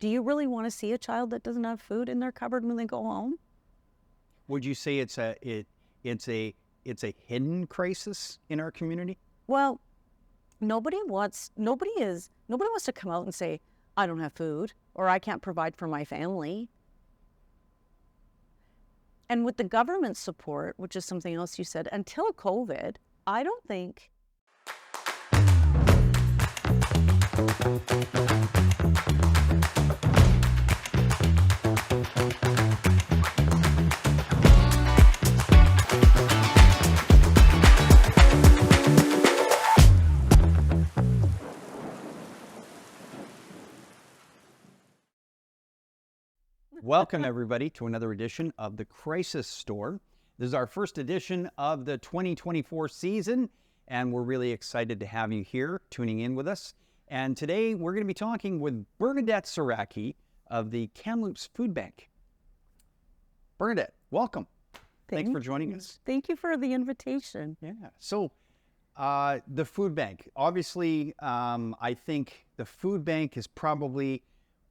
Do you really want to see a child that doesn't have food in their cupboard when they go home? Would you say it's a hidden crisis in our community? Well, nobody wants to come out and say, I don't have food or I can't provide for my family. And with the government support, which is something else you said, until COVID, I don't think. Welcome, everybody, to another edition of the Crisis Store. This is our first edition of the 2024 season, and we're really excited to have you here tuning in with us. And today we're going to be talking with Bernadette Siracky of the Kamloops Food Bank. Bernadette, welcome. Thanks for joining us. Thank you for the invitation. Yeah. So the food bank, obviously, I think the food bank is probably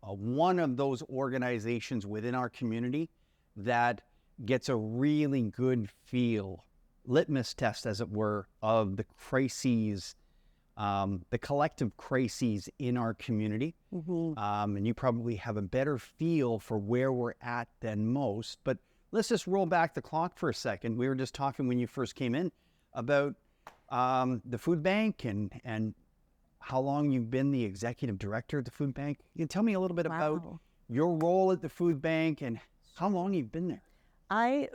one of those organizations within our community that gets a really good feel, litmus test, as it were, of the crises, the collective crises in our community. Mm-hmm. And you probably have a better feel for where we're at than most. But let's just roll back the clock for a second. We were just talking when you first came in about the food bank and how long you've been the executive director of the food bank. You can tell me a little bit about your role at the food bank and how long you've been there.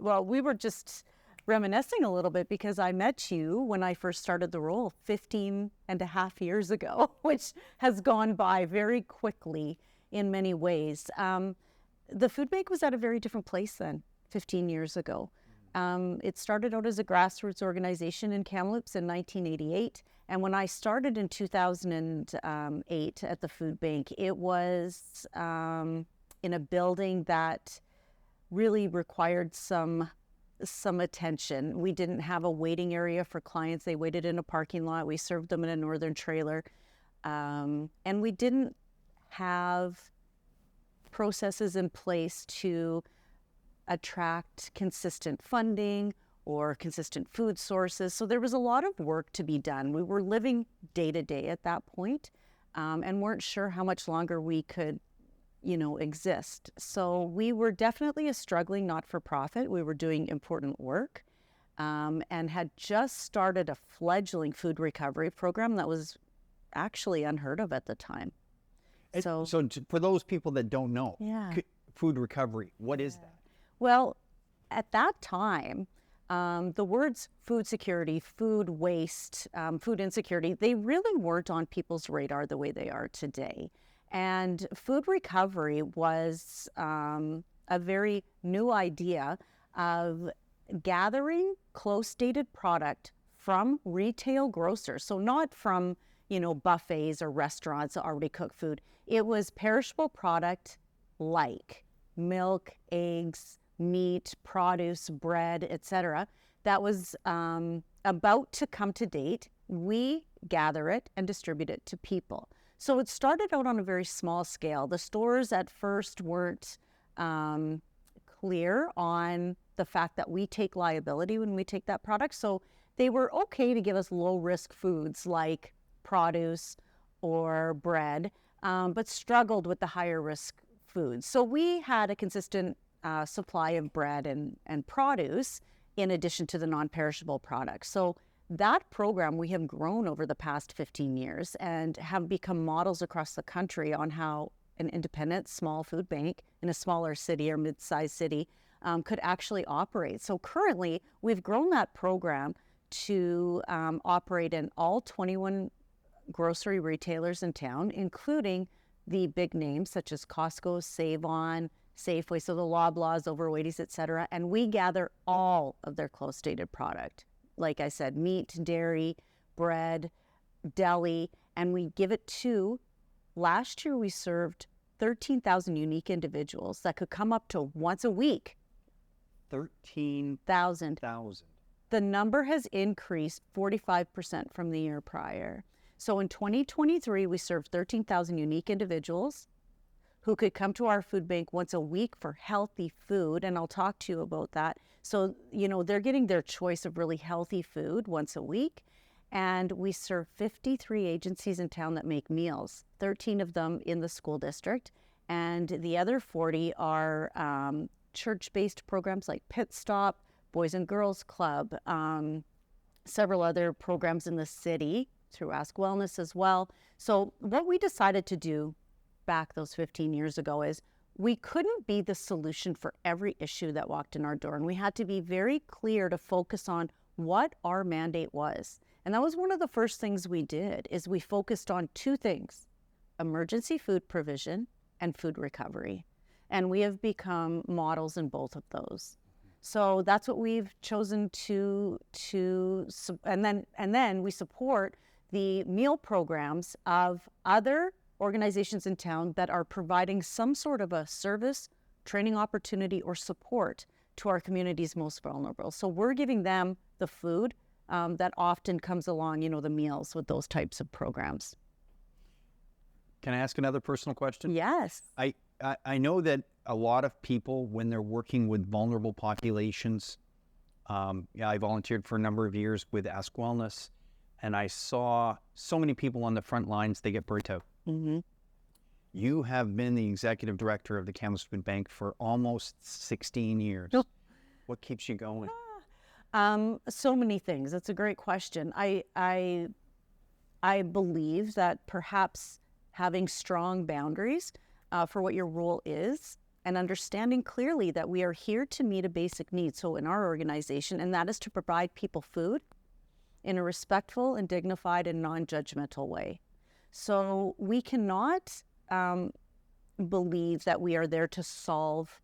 Well, we were just reminiscing a little bit because I met you when I first started the role 15 and a half years ago, which has gone by very quickly in many ways. The food bank was at a very different place then, 15 years ago. It started out as a grassroots organization in Kamloops in 1988. And when I started in 2008 at the food bank, it was in a building that really required some attention. We didn't have a waiting area for clients. They waited in a parking lot. We served them in a northern trailer. And we didn't have processes in place to attract consistent funding or consistent food sources. So there was a lot of work to be done. We were living day to day at that point, and weren't sure how much longer we could, exist. So we were definitely a struggling not-for-profit. We were doing important work, and had just started a fledgling food recovery program that was actually unheard of at the time. So for those people that don't know, food recovery, what is that? Well, at that time, the words food security, food waste, food insecurity, they really weren't on people's radar the way they are today. And food recovery was a very new idea of gathering close-dated product from retail grocers. So not from, buffets or restaurants that already cook food. It was perishable product like milk, eggs, meat, produce, bread, etc. that was about to come to date. We gather it and distribute it to people. So it started out on a very small scale. The stores at first weren't clear on the fact that we take liability when we take that product. So they were okay to give us low-risk foods like produce or bread, but struggled with the higher-risk foods. So we had a consistent supply of bread and produce in addition to the non-perishable products. So that program we have grown over the past 15 years and have become models across the country on how an independent small food bank in a smaller city or mid-sized city could actually operate. So currently we've grown that program to operate in all 21 grocery retailers in town, including the big names such as Costco, Save-On, Safeway, so the Loblaws, Overwaities, etc. And we gather all of their close-dated product. Like I said, meat, dairy, bread, deli, and we give it to, last year we served 13,000 unique individuals that could come up to once a week. 13,000. The number has increased 45% from the year prior. So in 2023, we served 13,000 unique individuals who could come to our food bank once a week for healthy food. And I'll talk to you about that. So, they're getting their choice of really healthy food once a week. And we serve 53 agencies in town that make meals, 13 of them in the school district. And the other 40 are church-based programs like Pit Stop, Boys and Girls Club, several other programs in the city through Ask Wellness as well. So what we decided to do back those 15 years ago is we couldn't be the solution for every issue that walked in our door. And we had to be very clear to focus on what our mandate was. And that was one of the first things we did, is we focused on two things: emergency food provision and food recovery. And we have become models in both of those. So that's what we've chosen and then we support the meal programs of other organizations in town that are providing some sort of a service, training opportunity, or support to our community's most vulnerable. So we're giving them the food that often comes along, the meals with those types of programs. Can I ask another personal question? Yes. I know that a lot of people, when they're working with vulnerable populations, I volunteered for a number of years with Ask Wellness, and I saw so many people on the front lines, they get burnt out. Mm-hmm. You have been the executive director of the Kamloops Food Bank for almost 16 years. Oh. What keeps you going? So many things. That's a great question. I believe that perhaps having strong boundaries for what your role is, and understanding clearly that we are here to meet a basic need. So in our organization, and that is to provide people food in a respectful and dignified and non-judgmental way. So we cannot believe that we are there to solve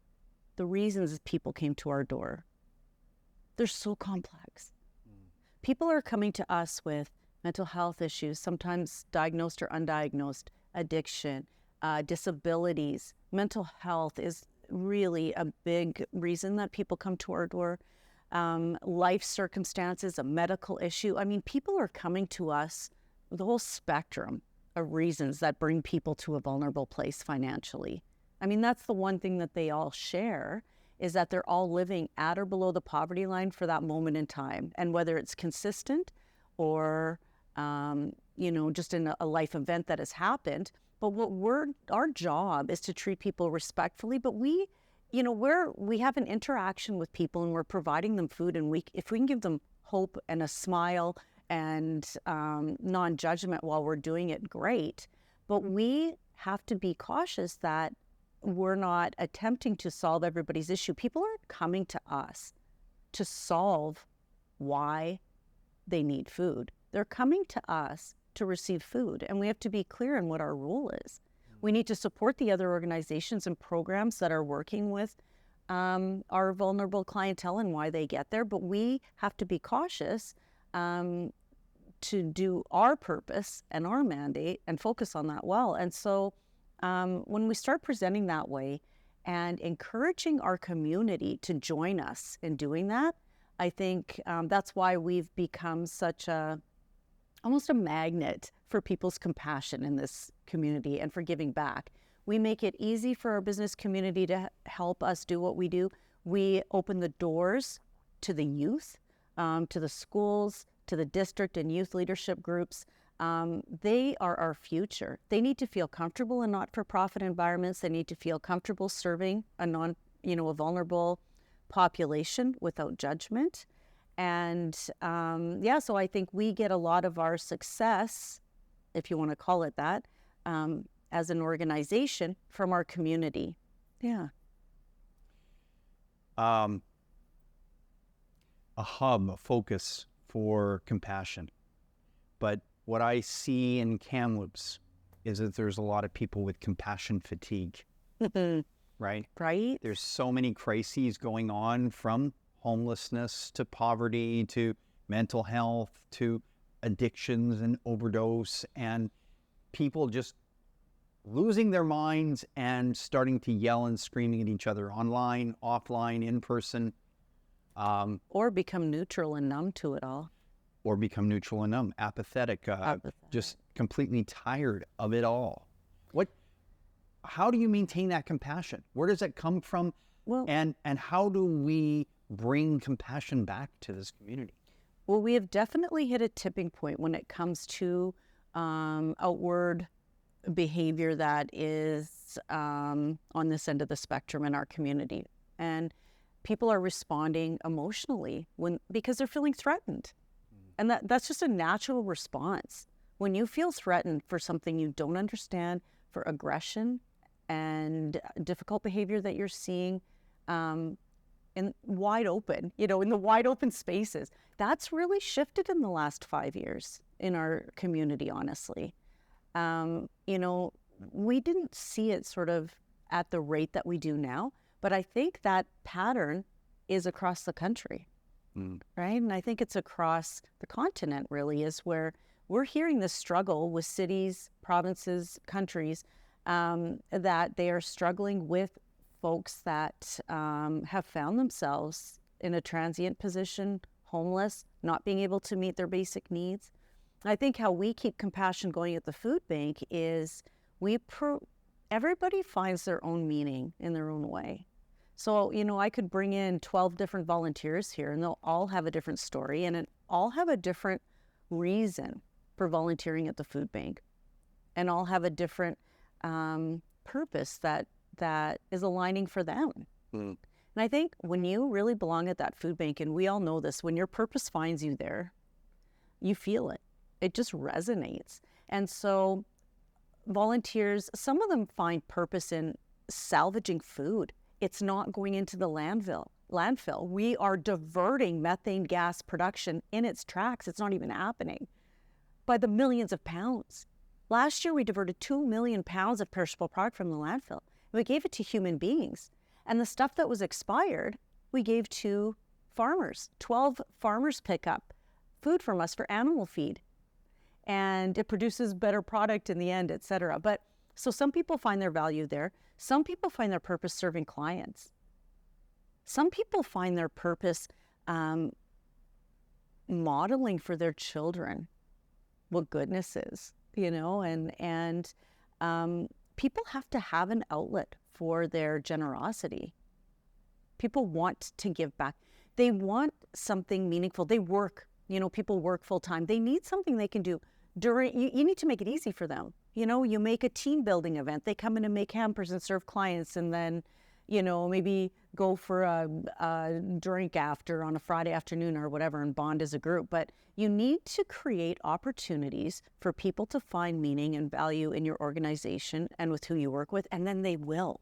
the reasons people came to our door. They're so complex. People are coming to us with mental health issues, sometimes diagnosed or undiagnosed, addiction, disabilities. Mental health is really a big reason that people come to our door. Life circumstances, a medical issue. I mean, people are coming to us with a whole spectrum of reasons that bring people to a vulnerable place financially. I mean, that's the one thing that they all share, is that they're all living at or below the poverty line for that moment in time. And whether it's consistent or, just in a life event that has happened. But our job is to treat people respectfully, but we have an interaction with people and we're providing them food, and if we can give them hope and a smile and non-judgment while we're doing it, great. But we have to be cautious that we're not attempting to solve everybody's issue. People aren't coming to us to solve why they need food. They're coming to us to receive food, and we have to be clear in what our role is. We need to support the other organizations and programs that are working with our vulnerable clientele and why they get there, but we have to be cautious to do our purpose and our mandate and focus on that well. And so when we start presenting that way and encouraging our community to join us in doing that, I think that's why we've become almost a magnet for people's compassion in this community and for giving back. We make it easy for our business community to help us do what we do. We open the doors to the youth, to the schools, to the district and youth leadership groups. They are our future. They need to feel comfortable in not-for-profit environments. They need to feel comfortable serving a vulnerable population without judgment. And so I think we get a lot of our success, if you want to call it that, as an organization from our community. Yeah. A hub, a focus for compassion. But what I see in Kamloops is that there's a lot of people with compassion fatigue, right? Right. There's so many crises going on, from homelessness to poverty to mental health to addictions and overdose, and people just losing their minds and starting to yell and screaming at each other online, offline, in person. Or become neutral and numb to it all. Or become neutral and numb, apathetic, just completely tired of it all. how do you maintain that compassion? Where does it come from? Well, And how do we bring compassion back to this community? Well, we have definitely hit a tipping point when it comes to outward behavior that is on this end of the spectrum in our community. And people are responding emotionally because they're feeling threatened. And that's just a natural response. When you feel threatened for something you don't understand, for aggression and difficult behavior that you're seeing in wide open, in the wide open spaces, that's really shifted in the last 5 years in our community, honestly. We didn't see it sort of at the rate that we do now, but I think that pattern is across the country, right? And I think it's across the continent, really, is where we're hearing this struggle with cities, provinces, countries, that they are struggling with folks that have found themselves in a transient position, homeless, not being able to meet their basic needs. I think how we keep compassion going at the food bank is everybody finds their own meaning in their own way. So, I could bring in 12 different volunteers here and they'll all have a different story and all have a different reason for volunteering at the food bank, and all have a different purpose that is aligning for them. And I think when you really belong at that food bank, and we all know this, when your purpose finds you there, you feel it. It just resonates. And so volunteers, some of them find purpose in salvaging food. It's not going into the landfill. We are diverting methane gas production in its tracks. It's not even happening, by the millions of pounds. Last year, we diverted 2 million pounds of perishable product from the landfill. We gave it to human beings. And the stuff that was expired, we gave to farmers. 12 farmers pick up food from us for animal feed. And it produces better product in the end, et cetera. But so some people find their value there. Some people find their purpose serving clients. Some people find their purpose modeling for their children what goodness is, and people have to have an outlet for their generosity. People want to give back. They want something meaningful. They work, people work full time. They need something they can do you need to make it easy for them. You make a team building event. They come in and make hampers and serve clients, and then, maybe go for a drink after on a Friday afternoon or whatever and bond as a group. But you need to create opportunities for people to find meaning and value in your organization and with who you work with, and then they will.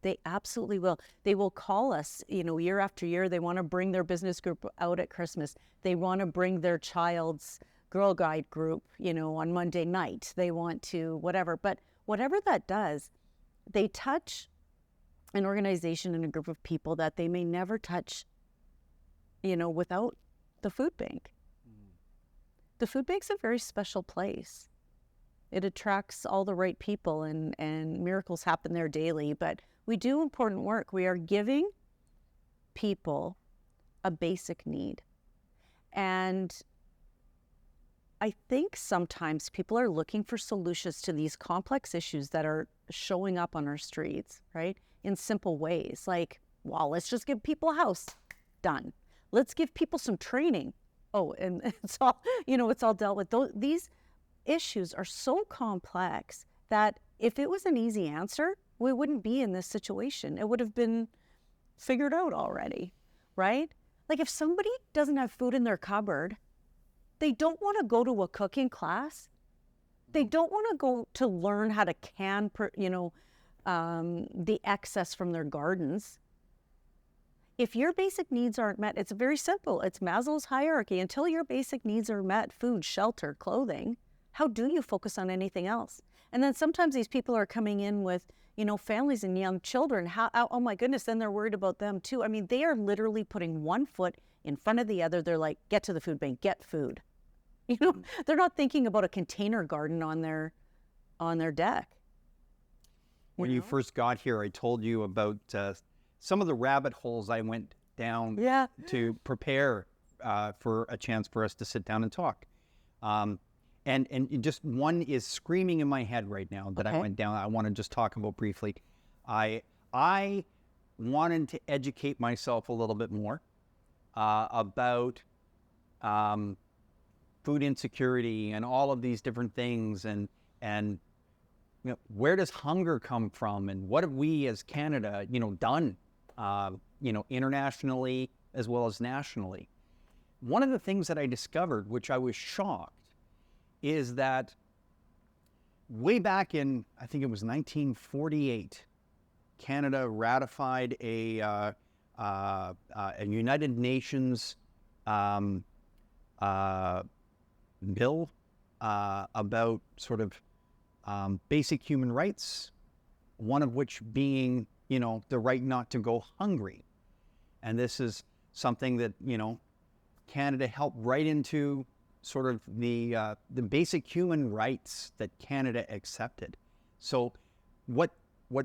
They absolutely will. They will call us, year after year. They want to bring their business group out at Christmas. They want to bring their child's Girl Guide group, on Monday night. They want to whatever. But whatever that does, they touch an organization and a group of people that they may never touch, without the food bank. The food bank's a very special place. It attracts all the right people, and miracles happen there daily. But we do important work. We are giving people a basic need. And I think sometimes people are looking for solutions to these complex issues that are showing up on our streets, right? In simple ways, like, well, let's just give people a house. Done. Let's give people some training. Oh, and it's all, it's all dealt with. These issues are so complex that if it was an easy answer, we wouldn't be in this situation. It would have been figured out already, right? Like, if somebody doesn't have food in their cupboard, they don't want to go to a cooking class. They don't want to go to learn how to can, the excess from their gardens. If your basic needs aren't met, it's very simple. It's Maslow's hierarchy. Until your basic needs are met, food, shelter, clothing, how do you focus on anything else? And then sometimes these people are coming in with, families and young children. Oh my goodness, then they're worried about them too. I mean, they are literally putting one foot in front of the other. They're like, get to the food bank, get food. They're not thinking about a container garden on their deck. When you first got here, I told you about some of the rabbit holes I went down to prepare for a chance for us to sit down and talk. and just one is screaming in my head right now that I went down. I want to just talk about briefly. I wanted to educate myself a little bit more about food insecurity and all of these different things, and you know, where does hunger come from, and what have we as Canada, you know, done, you know, internationally as well as nationally. One of the things that I discovered, which I was shocked, is that way back in, I think it was 1948, Canada ratified a United Nations bill about sort of basic human rights, one of which being, you know, the right not to go hungry. And this is something that, you know, Canada helped right into sort of the basic human rights that Canada accepted. So what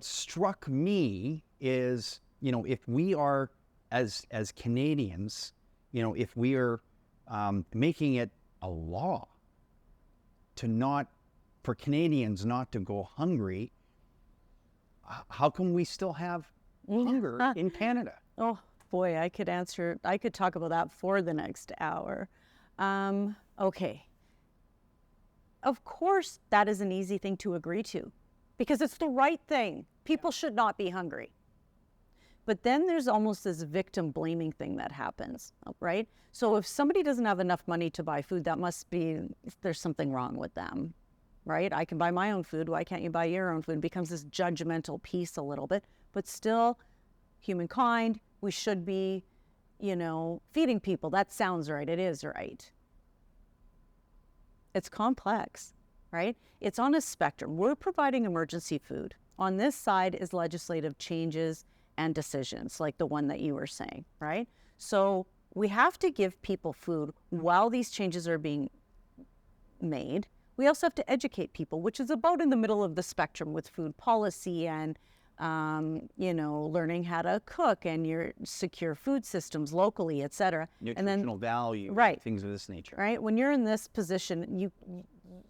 struck me is, you know, if we are as Canadians, you know, if we are making it a law for Canadians not to go hungry, how come we still have hunger in Canada? Oh boy, I could talk about that for the next hour. Okay. Of course, that is an easy thing to agree to because it's the right thing. People should not be hungry. But then there's almost this victim blaming thing that happens, right? So if somebody doesn't have enough money to buy food, that must be, there's something wrong with them, right? I can buy my own food. Why can't you buy your own food? It becomes this judgmental piece a little bit, but still humankind, we should be, you know, feeding people. That sounds right. It is right. It's complex, right? It's on a spectrum. We're providing emergency food. On this side is legislative changes and decisions, like the one that you were saying, right? So we have to give people food while these changes are being made. We also have to educate people, which is about in the middle of the spectrum with food policy and, you know, learning how to cook and your secure food systems locally, et cetera. Nutritional value, right, things of this nature. Right. When you're in this position,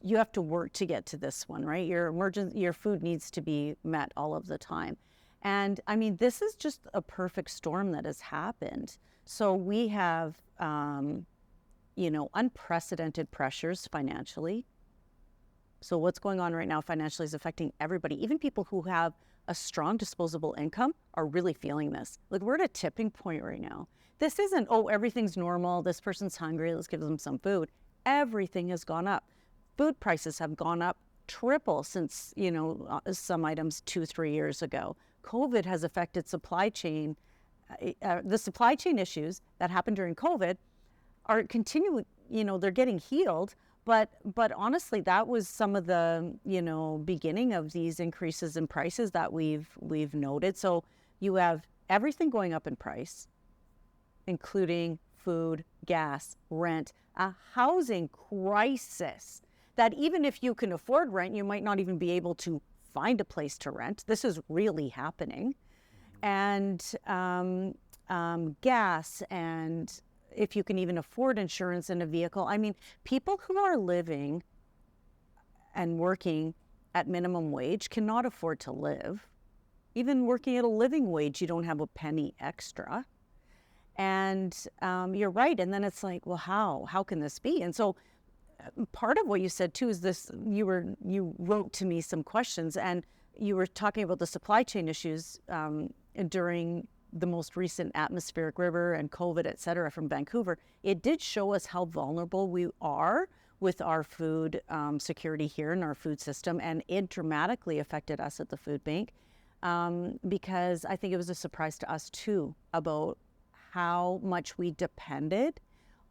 you have to work to get to this one, right? Your food needs to be met all of the time. And I mean, this is just a perfect storm that has happened. So we have, you know, unprecedented pressures financially. So what's going on right now financially is affecting everybody. Even people who have a strong disposable income are really feeling this. Like, we're at a tipping point right now. This isn't, oh, everything's normal, this person's hungry, let's give them some food. Everything has gone up. Food prices have gone up triple since, you know, some items 2-3 years ago. COVID has affected supply chain. The supply chain issues that happened during COVID are continuing, you know, they're getting healed. But honestly, that was some of the, you know, beginning of these increases in prices that we've noted. So you have everything going up in price, including food, gas, rent, a housing crisis that even if you can afford rent, you might not even be able to find a place to rent. This is really happening. And gas, and if you can even afford insurance in a vehicle. I mean, people who are living and working at minimum wage cannot afford to live. Even working at a living wage, you don't have a penny extra. And you're right. And then it's like, well, how can this be? And so part of what you said too is this, you wrote to me some questions, and you were talking about the supply chain issues during the most recent atmospheric river and COVID, et cetera, from Vancouver. It did show us how vulnerable we are with our food security here in our food system, and it dramatically affected us at the food bank because I think it was a surprise to us too about how much we depended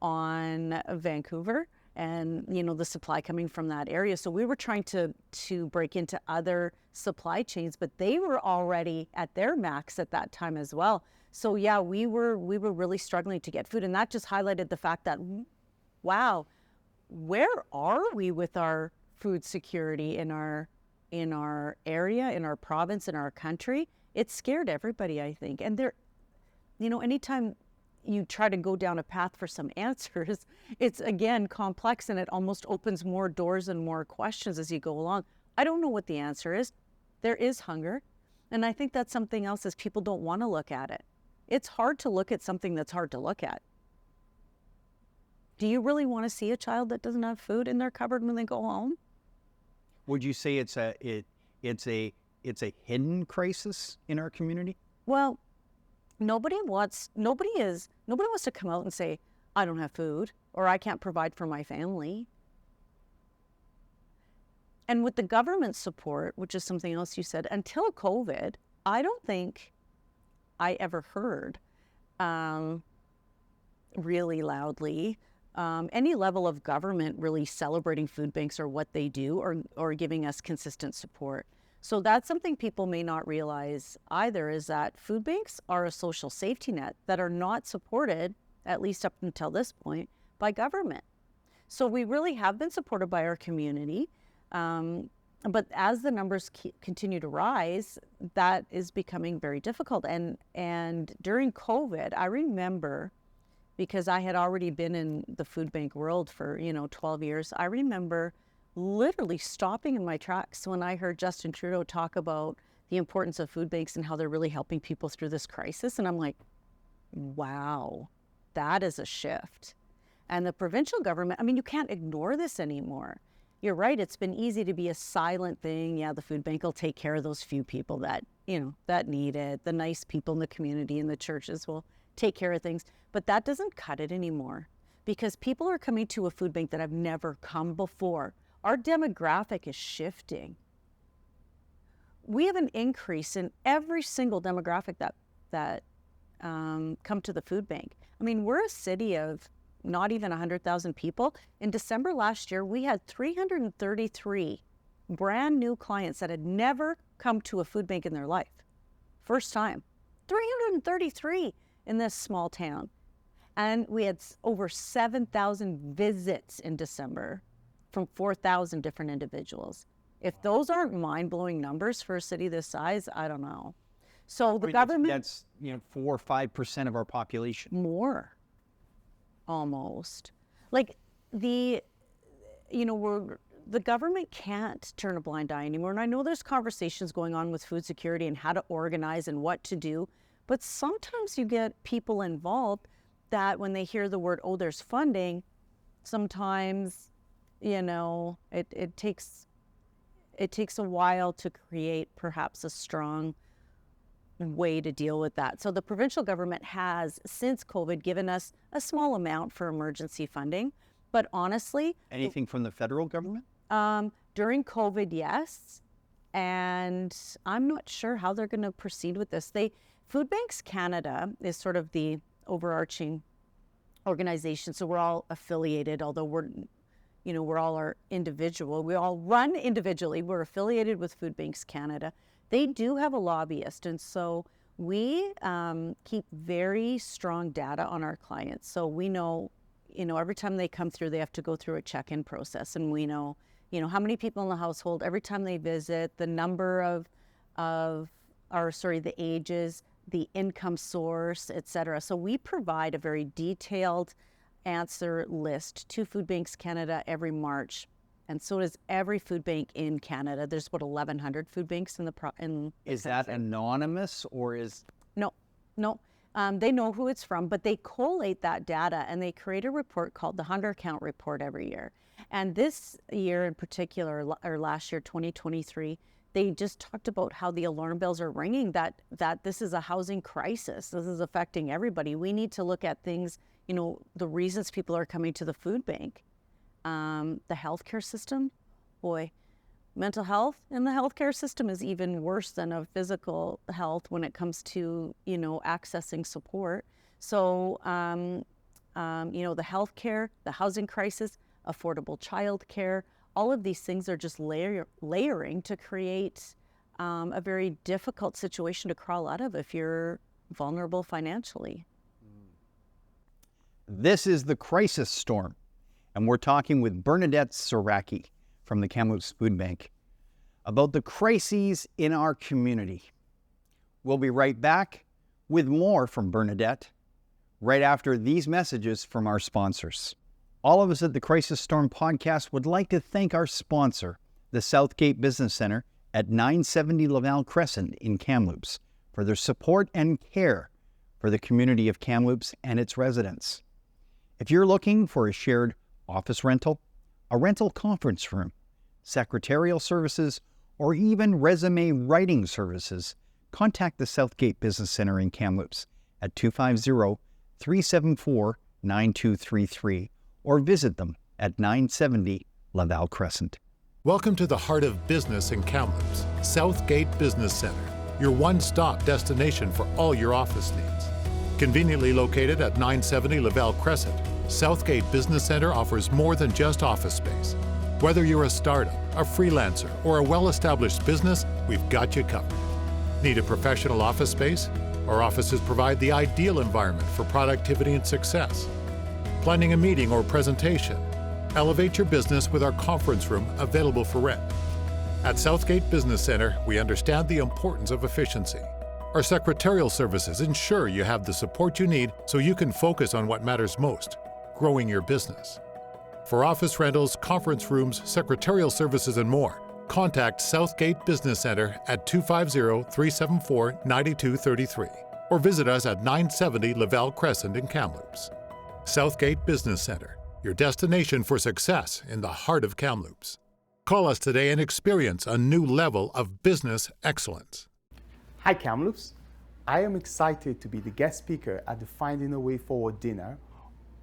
on Vancouver and, you know, the supply coming from that area. So we were trying to break into other supply chains, but they were already at their max at that time as well. So yeah, we were really struggling to get food, and that just highlighted the fact that, wow, where are we with our food security in our area, in our province, in our country? It scared everybody, I think. And there, you know, anytime you try to go down a path for some answers, it's again complex, and it almost opens more doors and more questions as you go along. I don't know what the answer is. There is hunger. And I think that's something else, is people don't want to look at it. It's hard to look at something that's hard to look at. Do you really want to see a child that doesn't have food in their cupboard when they go home? Would you say it's a hidden crisis in our community? Well, nobody wants to come out and say, I don't have food, or I can't provide for my family. And with the government support, which is something else you said, until COVID, I don't think I ever heard really loudly any level of government really celebrating food banks or what they do, or giving us consistent support. So that's something people may not realize either, is that food banks are a social safety net that are not supported, at least up until this point, by government. So we really have been supported by our community. But as the numbers continue to rise, that is becoming very difficult. And during COVID, I remember, because I had already been in the food bank world for, 12 years, I remember literally stopping in my tracks when I heard Justin Trudeau talk about the importance of food banks and how they're really helping people through this crisis. And I'm like, wow, that is a shift. And the provincial government, you can't ignore this anymore. You're right, it's been easy to be a silent thing. Yeah, the food bank will take care of those few people that, that need it. The nice people in the community and the churches will take care of things. But that doesn't cut it anymore, because people are coming to a food bank that have never come before. Our demographic is shifting. We have an increase in every single demographic that come to the food bank. We're a city of not even 100,000 people. In December last year, we had 333 brand new clients that had never come to a food bank in their life. First time. 333 in this small town. And we had over 7,000 visits in December from 4,000 different individuals. If those aren't mind-blowing numbers for a city this size, I don't know. So the government... That's 4 or 5% of our population. More. Almost. Like the government can't turn a blind eye anymore. And I know there's conversations going on with food security and how to organize and what to do, but sometimes you get people involved that when they hear the word, oh, there's funding, sometimes, it takes a while to create perhaps a strong way to deal with that. So the provincial government has, since COVID, given us a small amount for emergency funding. But honestly... Anything from the federal government? During COVID, yes. And I'm not sure how they're going to proceed with this. Foodbanks Canada is sort of the overarching organization. So we're all affiliated, although we're all our individual. We all run individually. We're affiliated with Foodbanks Canada. They do have a lobbyist, and so we keep very strong data on our clients. So we know, every time they come through, they have to go through a check-in process, and we know, how many people in the household, every time they visit, the number the ages, the income source, et cetera. So we provide a very detailed answer list to Foodbanks Canada every March. And so does every food bank in Canada. There's about 1,100 food banks in the Is that anonymous, or is... No. They know who it's from, but they collate that data and they create a report called the Hunger Count Report every year. And this year in particular, or last year, 2023, they just talked about how the alarm bells are ringing, that this is a housing crisis. This is affecting everybody. We need to look at things, the reasons people are coming to the food bank. The healthcare system, boy, mental health in the healthcare system is even worse than a physical health when it comes to, accessing support. So, the healthcare, the housing crisis, affordable childcare, all of these things are just layering to create a very difficult situation to crawl out of if you're vulnerable financially. This is the crisis storm. And we're talking with Bernadette Siracky from the Kamloops Food Bank about the crises in our community. We'll be right back with more from Bernadette right after these messages from our sponsors. All of us at the Crisis Storm Podcast would like to thank our sponsor, the Southgate Business Center at 970 Laval Crescent in Kamloops, for their support and care for the community of Kamloops and its residents. If you're looking for a shared office rental, a rental conference room, secretarial services, or even resume writing services, contact the Southgate Business Center in Kamloops at 250-374-9233 or visit them at 970 Laval Crescent. Welcome to the heart of business in Kamloops, Southgate Business Center, your one-stop destination for all your office needs. Conveniently located at 970 Laval Crescent, Southgate Business Center offers more than just office space. Whether you're a startup, a freelancer, or a well-established business, we've got you covered. Need a professional office space? Our offices provide the ideal environment for productivity and success. Planning a meeting or presentation? Elevate your business with our conference room available for rent. At Southgate Business Center, we understand the importance of efficiency. Our secretarial services ensure you have the support you need so you can focus on what matters most, growing your business. For office rentals, conference rooms, secretarial services, and more, contact Southgate Business Center at 250-374-9233 or visit us at 970 Laval Crescent in Kamloops. Southgate Business Center, your destination for success in the heart of Kamloops. Call us today and experience a new level of business excellence. Hi Kamloops, I am excited to be the guest speaker at the Finding a Way Forward dinner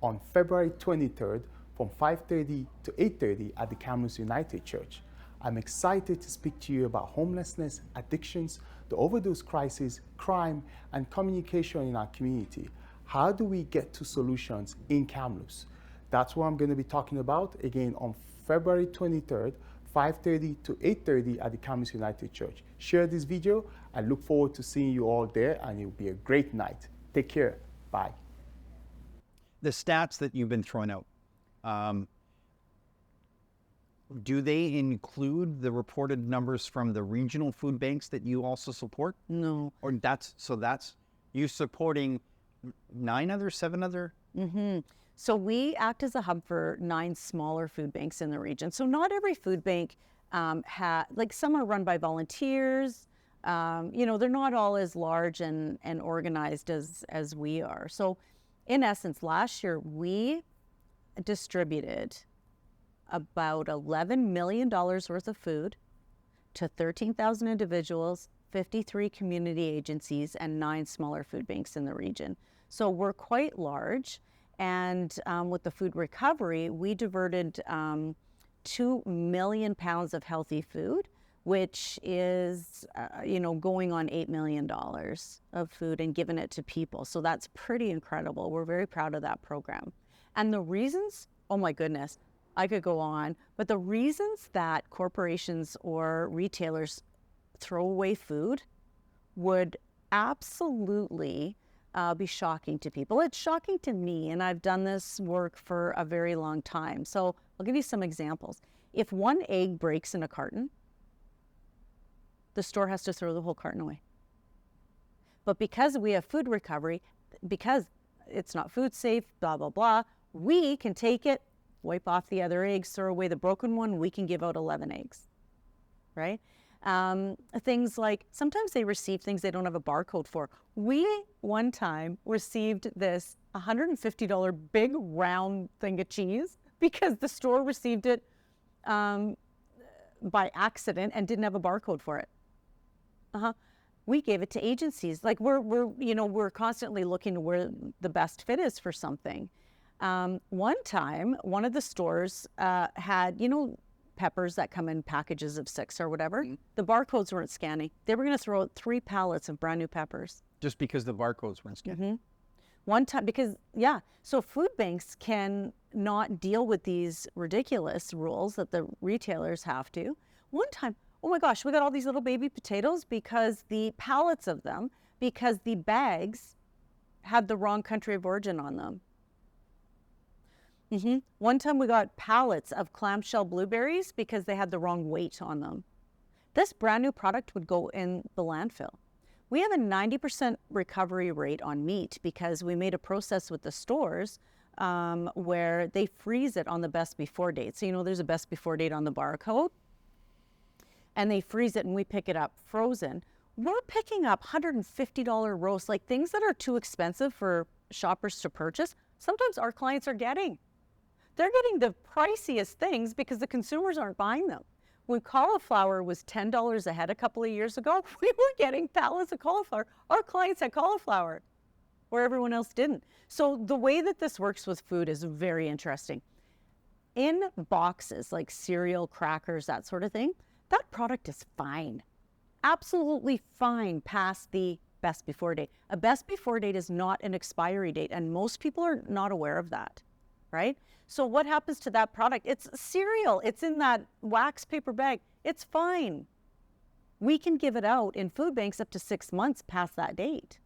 on February 23rd from 5:30 to 8:30 at the Kamloops United Church. I'm excited to speak to you about homelessness, addictions, the overdose crisis, crime, and communication in our community. How do we get to solutions in Kamloops? That's what I'm going to be talking about again on February 23rd, 5:30 to 8:30 at the Kamloops United Church. Share this video. I look forward to seeing you all there, and it will be a great night. Take care. Bye. The stats that you've been throwing out, do they include the reported numbers from the regional food banks that you also support? No. Or that's you supporting seven other? Mm-hmm. So we act as a hub for 9 smaller food banks in the region. So not every food bank some are run by volunteers. They're not all as large and organized as we are. So in essence, last year we distributed about $11 million worth of food to 13,000 individuals, 53 community agencies, and 9 smaller food banks in the region. So we're quite large. And with the food recovery, we diverted 2 million pounds of healthy food, which is, going on $8 million of food and giving it to people. So that's pretty incredible. We're very proud of that program. And the reasons, oh my goodness, I could go on, but the reasons that corporations or retailers throw away food would absolutely be shocking to people. It's shocking to me, and I've done this work for a very long time. So I'll give you some examples. If one egg breaks in a carton, the store has to throw the whole carton away. But because we have food recovery, because it's not food safe, blah, blah, blah, we can take it, wipe off the other eggs, throw away the broken one, we can give out 11 eggs, right? Things like, sometimes they receive things they don't have a barcode for. We, one time, received this $150 big round thing of cheese because the store received it by accident and didn't have a barcode for it. We gave it to agencies. Like we're constantly looking to where the best fit is for something. One time, one of the stores had, peppers that come in packages of 6 or whatever. Mm-hmm. The barcodes weren't scanning. They were going to throw out 3 pallets of brand new peppers. Just because the barcodes weren't scanning? Mm-hmm. One time, so food banks can not deal with these ridiculous rules that the retailers have to. One time, oh my gosh, we got all these little baby potatoes because the pallets of them, because the bags had the wrong country of origin on them. Mm-hmm. One time we got pallets of clamshell blueberries because they had the wrong weight on them. This brand new product would go in the landfill. We have a 90% recovery rate on meat because we made a process with the stores where they freeze it on the best before date. So, you know, there's a best before date on the barcode, and they freeze it and we pick it up frozen. We're picking up $150 roasts, like things that are too expensive for shoppers to purchase. Sometimes our clients are getting. They're getting the priciest things because the consumers aren't buying them. When cauliflower was $10 a head a couple of years ago, we were getting pallets of cauliflower. Our clients had cauliflower where everyone else didn't. So the way that this works with food is very interesting. In boxes like cereal, crackers, that sort of thing, that product is fine. Absolutely fine past the best before date. A best before date is not an expiry date, and most people are not aware of that, right? So what happens to that product? It's cereal. It's in that wax paper bag. It's fine. We can give it out in food banks up to 6 months past that date.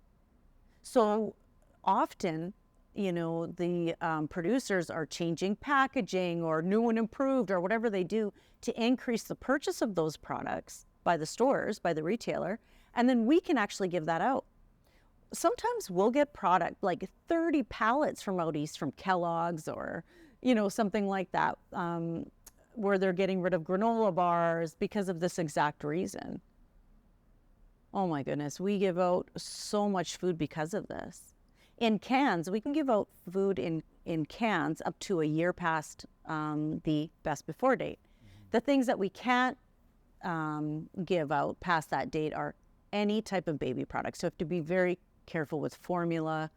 So often, you know, the producers are changing packaging or new and improved or whatever they do to increase the purchase of those products by the stores, by the retailer, and then we can actually give that out. Sometimes we'll get product like 30 pallets from out east from Kellogg's or, you know, something like that, where they're getting rid of granola bars because of this exact reason. Oh my goodness, we give out so much food because of this. In cans, we can give out food in cans up to a year past the best before date. The things that we can't give out past that date are any type of baby product. So we have to be very careful with formula,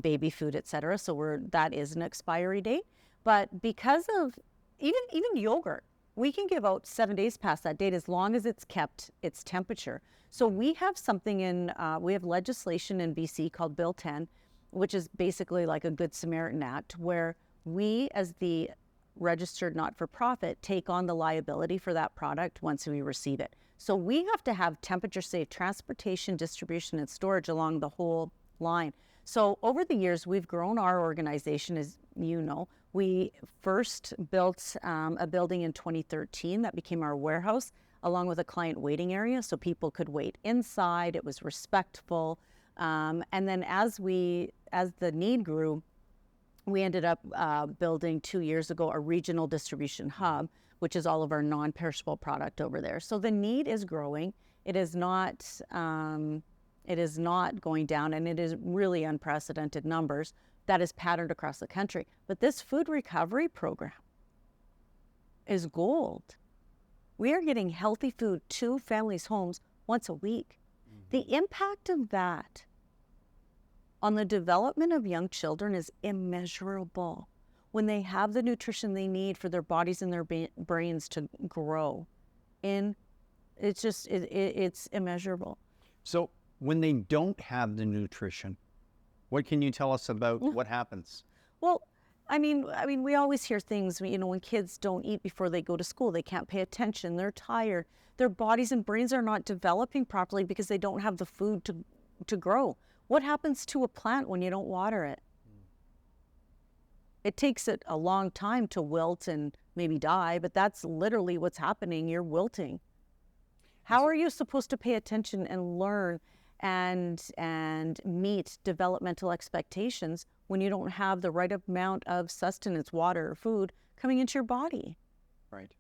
baby food, etc. So that is an expiry date. But because of even yogurt, we can give out 7 days past that date as long as it's kept its temperature. So we have something we have legislation in BC called Bill 10, which is basically like a Good Samaritan Act, where we as the registered not-for-profit take on the liability for that product once we receive it. So we have to have temperature-safe transportation, distribution, and storage along the whole line. So over the years, we've grown our organization, as you know. We first built a building in 2013 that became our warehouse, along with a client waiting area, so people could wait inside. It was respectful. And then as the need grew, we ended up building 2 years ago a regional distribution hub, which is all of our non-perishable product over there. So the need is growing. It is not going down, and it is really unprecedented numbers that is patterned across the country. But this food recovery program is gold. We are getting healthy food to families' homes once a week. The impact of that on the development of young children is immeasurable when they have the nutrition they need for their bodies and their brains to grow. It's immeasurable. So when they don't have the nutrition, what can you tell us about what happens? Well, I mean, we always hear things, you know, when kids don't eat before they go to school, they can't pay attention, they're tired, their bodies and brains are not developing properly because they don't have the food to grow. What happens to a plant when you don't water it? It takes it a long time to wilt and maybe die, but that's literally what's happening. You're wilting. How are you supposed to pay attention and learn and meet developmental expectations when you don't have the right amount of sustenance, water, or food coming into your body? Right.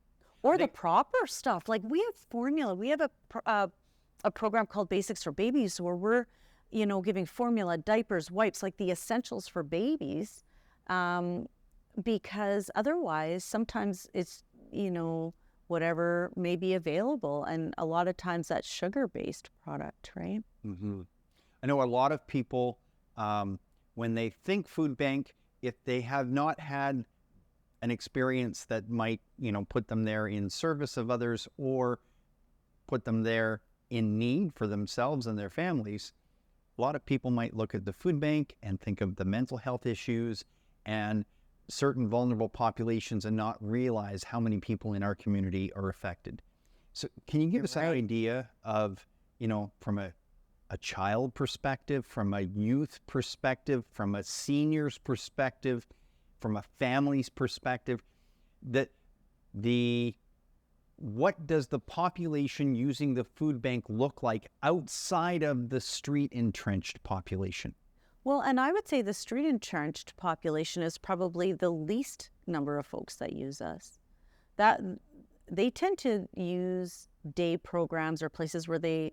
Or the proper stuff. Like we have formula. We have a program called Basics for Babies where we're, you know, giving formula, diapers, wipes, like the essentials for babies, because otherwise sometimes it's, you know, whatever may be available. And a lot of times that's sugar-based product, right? Mm-hmm. I know a lot of people, when they think food bank, if they have not had an experience that might, you know, put them there in service of others or put them there in need for themselves and their families, a lot of people might look at the food bank and think of the mental health issues and certain vulnerable populations and not realize how many people in our community are affected. So can you give us an idea of, you know, from a child perspective, from a youth perspective, from a senior's perspective, from a family's perspective, that what does the population using the food bank look like outside of the street entrenched population? Well, and I would say the street entrenched population is probably the least number of folks that use us. That they tend to use day programs or places where they,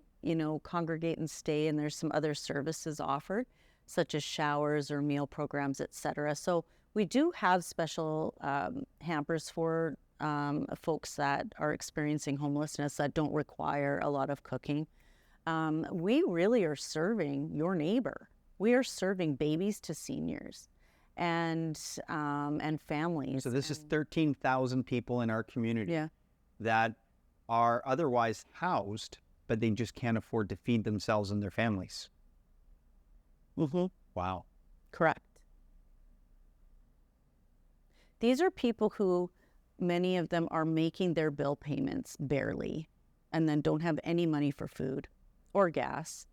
congregate and stay, and there's some other services offered, such as showers or meal programs, etc. So we do have special hampers for folks that are experiencing homelessness that don't require a lot of cooking. We really are serving your neighbor. We are serving babies to seniors and families. So this is 13,000 people in our community Yeah. that are otherwise housed, but they just can't afford to feed themselves and their families. Mm-hmm. Wow. Correct. These are people who, many of them are making their bill payments barely and then don't have any money for food or gas.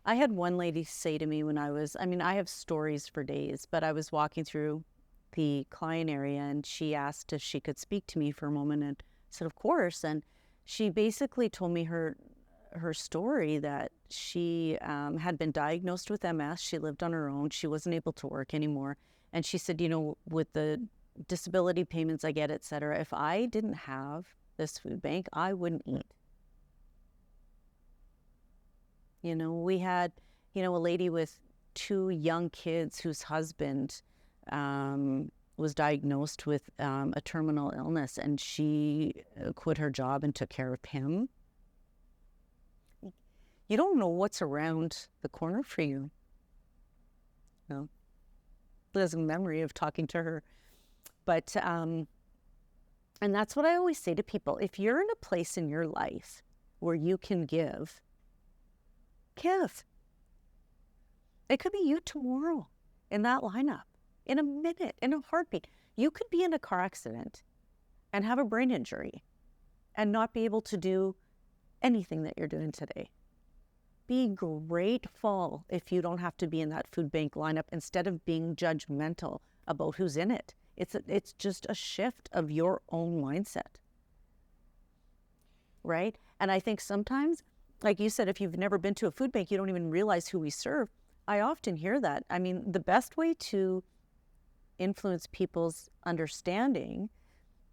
I had one lady say to me when I have stories for days, but I was walking through the client area and she asked if she could speak to me for a moment, and I said, of course. And she basically told me her story that she had been diagnosed with MS. She lived on her own. She wasn't able to work anymore. And she said, with the disability payments I get, et cetera, if I didn't have this food bank, I wouldn't eat. We had, a lady with 2 young kids whose husband was diagnosed with a terminal illness, and she quit her job and took care of him. You don't know what's around the corner for you. There's a memory of talking to her. But, and that's what I always say to people. If you're in a place in your life where you can give. It could be you tomorrow in that lineup, in a minute, in a heartbeat. You could be in a car accident and have a brain injury and not be able to do anything that you're doing today. Be grateful if you don't have to be in that food bank lineup instead of being judgmental about who's in it. It's just a shift of your own mindset, right? And I think sometimes, like you said, if you've never been to a food bank, you don't even realize who we serve. I often hear that. I mean, the best way to influence people's understanding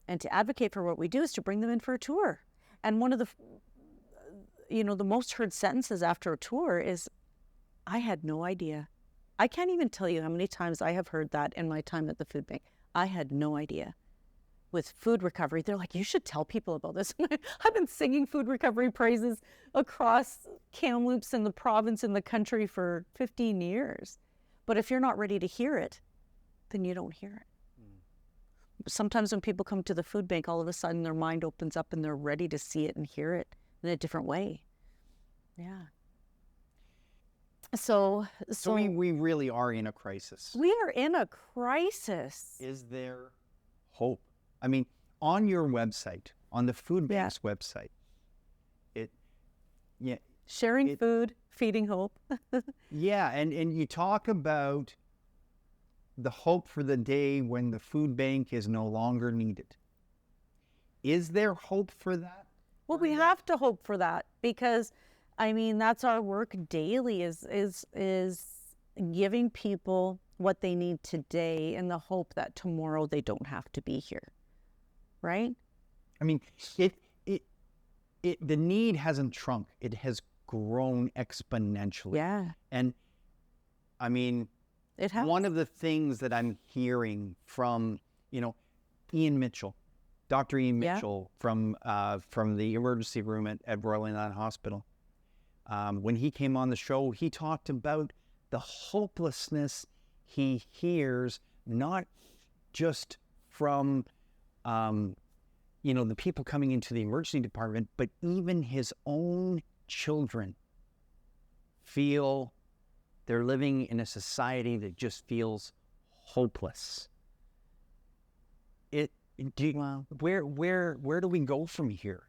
and to advocate for what we do is to bring them in for a tour. And one of the, the most heard sentences after a tour is, I had no idea. I can't even tell you how many times I have heard that in my time at the food bank. I had no idea. With food recovery, they're like, you should tell people about this. I've been singing food recovery praises across Kamloops and the province and the country for 15 years. But if you're not ready to hear it, then you don't hear it. Sometimes when people come to the food bank, all of a sudden their mind opens up and they're ready to see it and hear it in a different way. Yeah. So we really are in a crisis. We are in a crisis. Is there hope? I mean, on your website, on the food bank's website, sharing food, feeding hope. Yeah, and you talk about the hope for the day when the food bank is no longer needed. Is there hope for that? Well, we have to hope for that because, that's our work daily is giving people what they need today in the hope that tomorrow they don't have to be here. Right? The need hasn't shrunk. It has grown exponentially. Yeah. And it has. One of the things that I'm hearing from, Ian Mitchell, Dr. Ian Mitchell from the emergency room at Royal Inland Hospital, when he came on the show, he talked about the hopelessness he hears, not just from the people coming into the emergency department, but even his own children feel they're living in a society that just feels hopeless. Wow. Where do we go from here?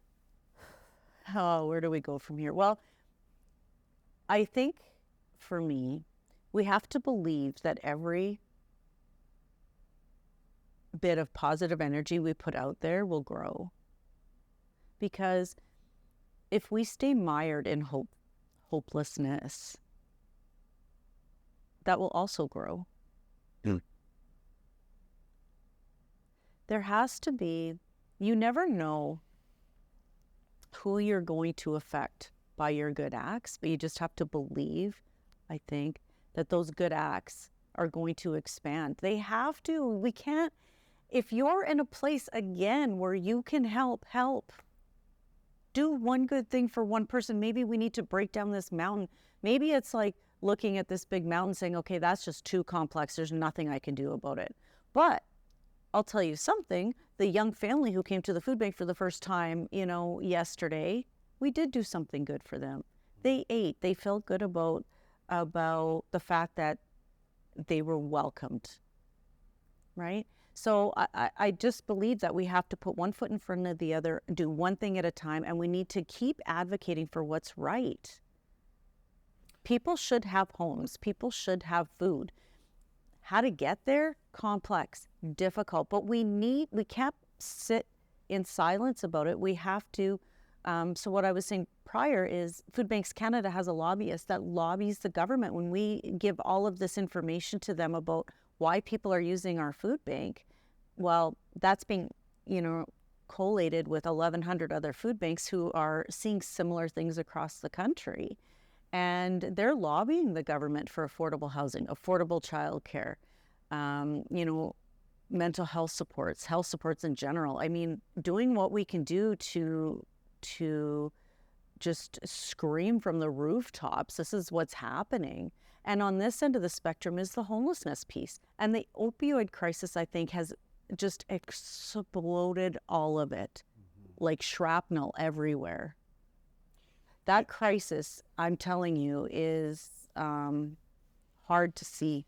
Oh, where do we go from here? Well, I think for me, we have to believe that every bit of positive energy we put out there will grow. Because if we stay mired in hopelessness, that will also grow. There has to be, you never know who you're going to affect by your good acts, but you just have to believe, I think, that those good acts are going to expand. They have to. We can't, if you're in a place again where you can help. Do one good thing for one person. Maybe we need to break down this mountain. Maybe it's like looking at this big mountain saying, okay, that's just too complex. There's nothing I can do about it. But I'll tell you something, the young family who came to the food bank for the first time, yesterday, we did do something good for them. They ate, they felt good about the fact that they were welcomed, right? So I just believe that we have to put one foot in front of the other, do one thing at a time, and we need to keep advocating for what's right. People should have homes. People should have food. How to get there? Complex, difficult, but we can't sit in silence about it. We have to, so what I was saying prior is Foodbanks Canada has a lobbyist that lobbies the government. When we give all of this information to them about why people are using our food bank, well, that's being, collated with 1,100 other food banks who are seeing similar things across the country. And they're lobbying the government for affordable housing, affordable childcare, mental health supports in general. I mean, doing what we can do to just scream from the rooftops, this is what's happening. And on this end of the spectrum is the homelessness piece. And the opioid crisis, I think, has just exploded all of it, like shrapnel everywhere. That crisis, I'm telling you, is hard to see.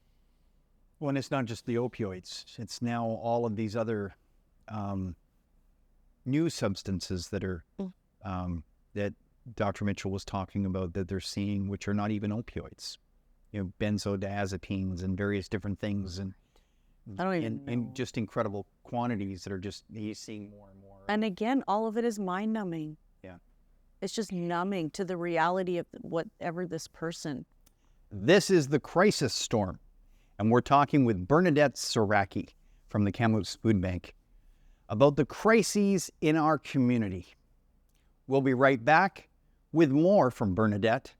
Well, and it's not just the opioids. It's now all of these other new substances that are that Dr. Mitchell was talking about that they're seeing, which are not even opioids. Benzodiazepines and various different things, and I don't even know. in just incredible quantities that are just he's seeing more and more. And again, all of it is mind numbing. Yeah. It's just numbing to the reality of whatever this person. This is the crisis storm, and we're talking with Bernadette Siracky from the Kamloops Food Bank about the crises in our community. We'll be right back with more from Bernadette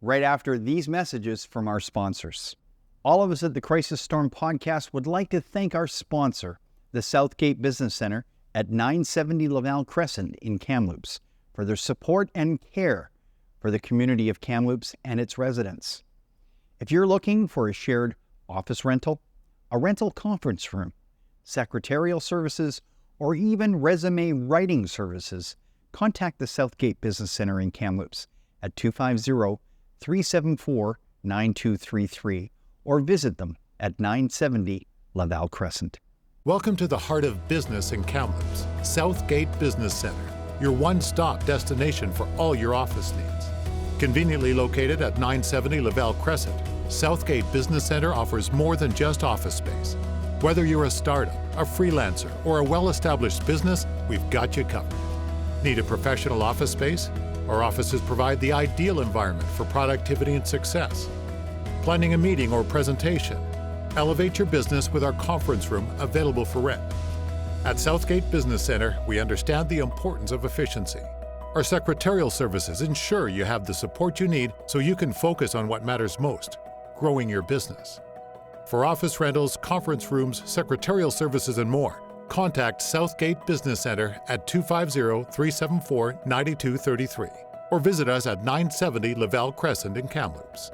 right after these messages from our sponsors. All of us at the Crisis Storm podcast would like to thank our sponsor, the Southgate Business Center at 970 Laval Crescent in Kamloops, for their support and care for the community of Kamloops and its residents. If you're looking for a shared office rental, a rental conference room, secretarial services, or even resume writing services, contact the Southgate Business Center in Kamloops at 250-374-9233 or visit them at 970 Laval Crescent. Welcome to the heart of business in Kamloops, Southgate Business Center, your one-stop destination for all your office needs. Conveniently located at 970 Laval Crescent, Southgate Business Center offers more than just office space. Whether you're a startup, a freelancer, or a well-established business, we've got you covered. Need a professional office space? Our offices provide the ideal environment for productivity and success. Planning a meeting or presentation? Elevate your business with our conference room available for rent. At Southgate Business Center, we understand the importance of efficiency. Our secretarial services ensure you have the support you need so you can focus on what matters most, growing your business. For office rentals, conference rooms, secretarial services, and more, contact Southgate Business Center at 250-374-9233 or visit us at 970 Laval Crescent in Kamloops.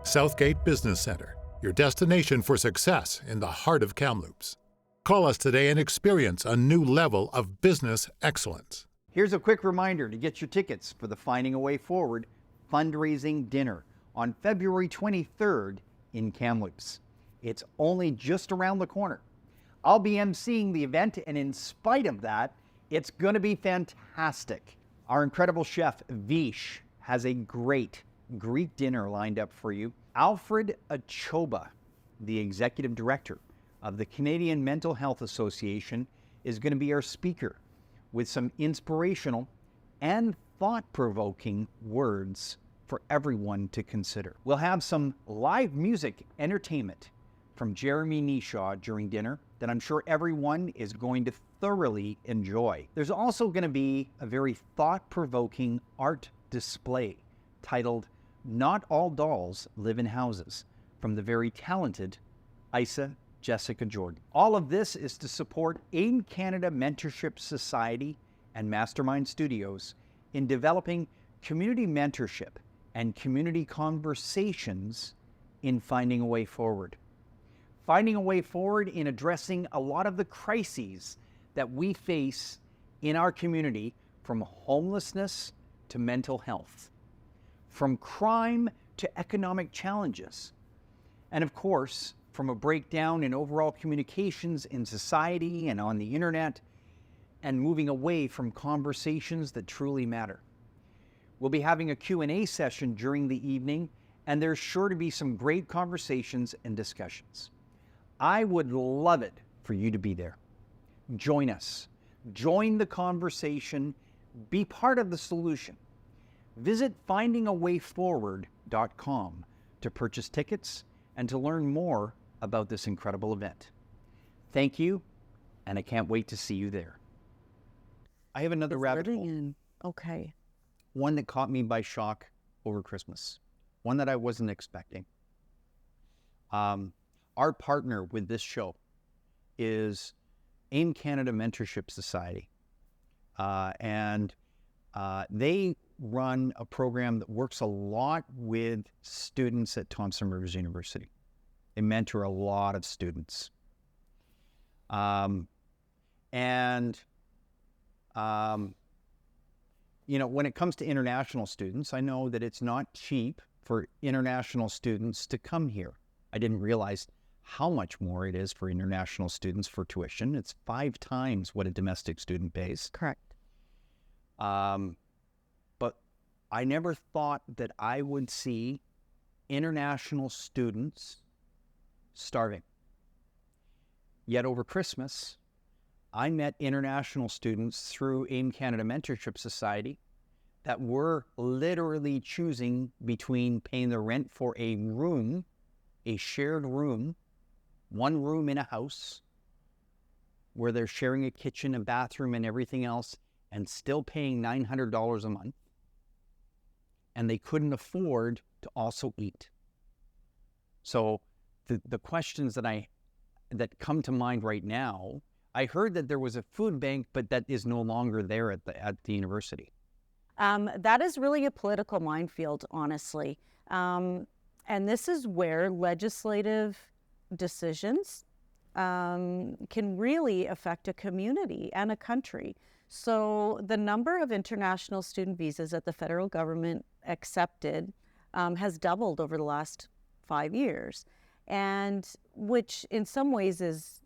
Southgate Business Center, your destination for success in the heart of Kamloops. Call us today and experience a new level of business excellence. Here's a quick reminder to get your tickets for the Finding a Way Forward fundraising dinner on February 23rd in Kamloops. It's only just around the corner. I'll be emceeing the event, and in spite of that, it's going to be fantastic. Our incredible chef, Vish, has a great Greek dinner lined up for you. Alfred Achoba, the executive director of the Canadian Mental Health Association, is going to be our speaker with some inspirational and thought-provoking words for everyone to consider. We'll have some live music entertainment from Jeremy Nishaw during dinner that I'm sure everyone is going to thoroughly enjoy. There's also going to be a very thought-provoking art display titled "Not All Dolls Live in Houses" from the very talented Isa Jessica Jordan. All of this is to support AIMCanada Mentorship Society and Mastermind Studios in developing community mentorship and community conversations in finding a way forward. Finding a way forward in addressing a lot of the crises that we face in our community, from homelessness to mental health, from crime to economic challenges, and of course, from a breakdown in overall communications in society and on the internet, and moving away from conversations that truly matter. We'll be having a Q&A session during the evening, and there's sure to be some great conversations and discussions. I would love it for you to be there. Join us. Join the conversation. Be part of the solution. Visit findingawayforward.com to purchase tickets and to learn more about this incredible event. Thank you, and I can't wait to see you there. I have another rabbit hole. Okay. One that caught me by shock over Christmas. One that I wasn't expecting. Our partner with this show is AIMCanada Mentorship Society. And they run a program that works a lot with students at Thompson Rivers University. They mentor a lot of students. You know, when it comes to international students, I know that it's not cheap for international students to come here. I didn't realize how much more it is for international students for tuition. It's 5 times what a domestic student pays. Correct. But I never thought that I would see international students starving. Yet over Christmas, I met international students through AIMCanada Mentorship Society that were literally choosing between paying the rent for a room, a shared room, one room in a house where they're sharing a kitchen, a bathroom, and everything else, and still paying $900 a month. And they couldn't afford to also eat. So the questions that come to mind right now, I heard that there was a food bank, but that is no longer there at the university. That is really a political minefield, honestly. And this is where legislative decisions can really affect a community and a country. So the number of international student visas that the federal government accepted has doubled over the last 5 years, and which in some ways is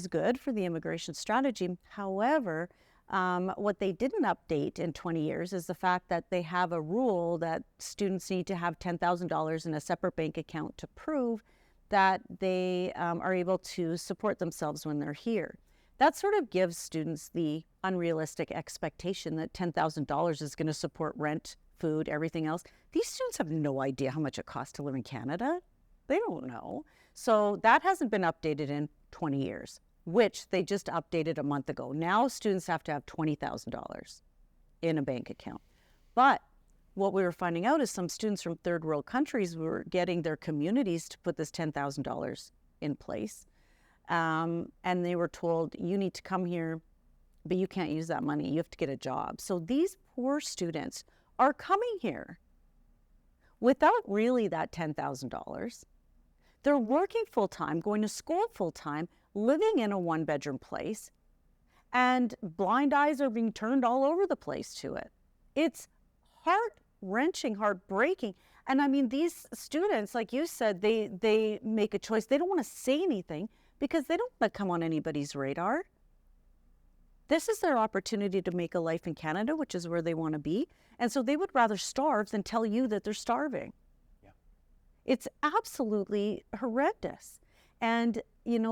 good for the immigration strategy. However, what they didn't update in 20 years is the fact that they have a rule that students need to have $10,000 in a separate bank account to prove that they are able to support themselves when they're here. That sort of gives students the unrealistic expectation that $10,000 is going to support rent, food, everything else. These students have no idea how much it costs to live in Canada. They don't know. So that hasn't been updated in 20 years, which they just updated a month ago. Now students have to have $20,000 in a bank account. But what we were finding out is some students from third world countries were getting their communities to put this $10,000 in place. And they were told, you need to come here, but you can't use that money. You have to get a job. So these poor students are coming here without really that $10,000. They're working full-time, going to school full-time, living in a one-bedroom place, and blind eyes are being turned all over the place to it. It's heart-wrenching, heartbreaking. And I mean, these students, like you said, they make a choice. They don't want to say anything because they don't want to come on anybody's radar. This is their opportunity to make a life in Canada, which is where they want to be. And so they would rather starve than tell you that they're starving. Yeah. It's absolutely horrendous. And,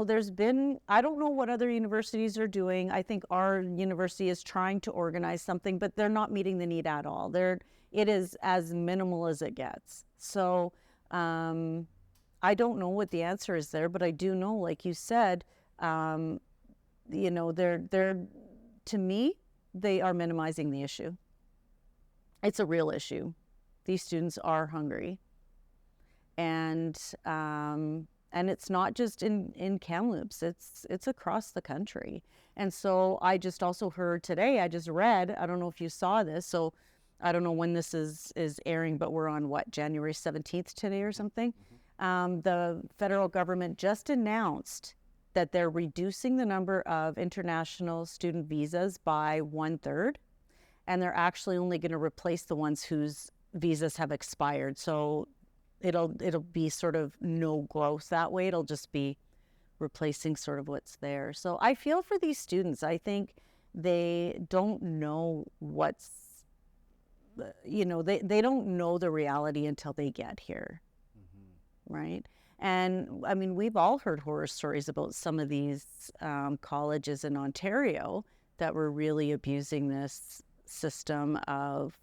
there's been, I don't know what other universities are doing. I think our university is trying to organize something, but they're not meeting the need at all. It is as minimal as it gets. So I don't know what the answer is there, but I do know, like you said, they're to me, they are minimizing the issue. It's a real issue. These students are hungry, and it's not just in Kamloops. It's across the country. And so I just also heard today. I just read. I don't know if you saw this. So I don't know when this is airing, but we're on what, January 17th today or something. The federal government just announced that they're reducing the number of international student visas by 1/3, and they're actually only going to replace the ones whose visas have expired. So it'll be sort of no growth that way. It'll just be replacing sort of what's there. So I feel for these students. I think they don't know what's, they don't know the reality until they get here. Right? And I mean, we've all heard horror stories about some of these colleges in Ontario that were really abusing this system of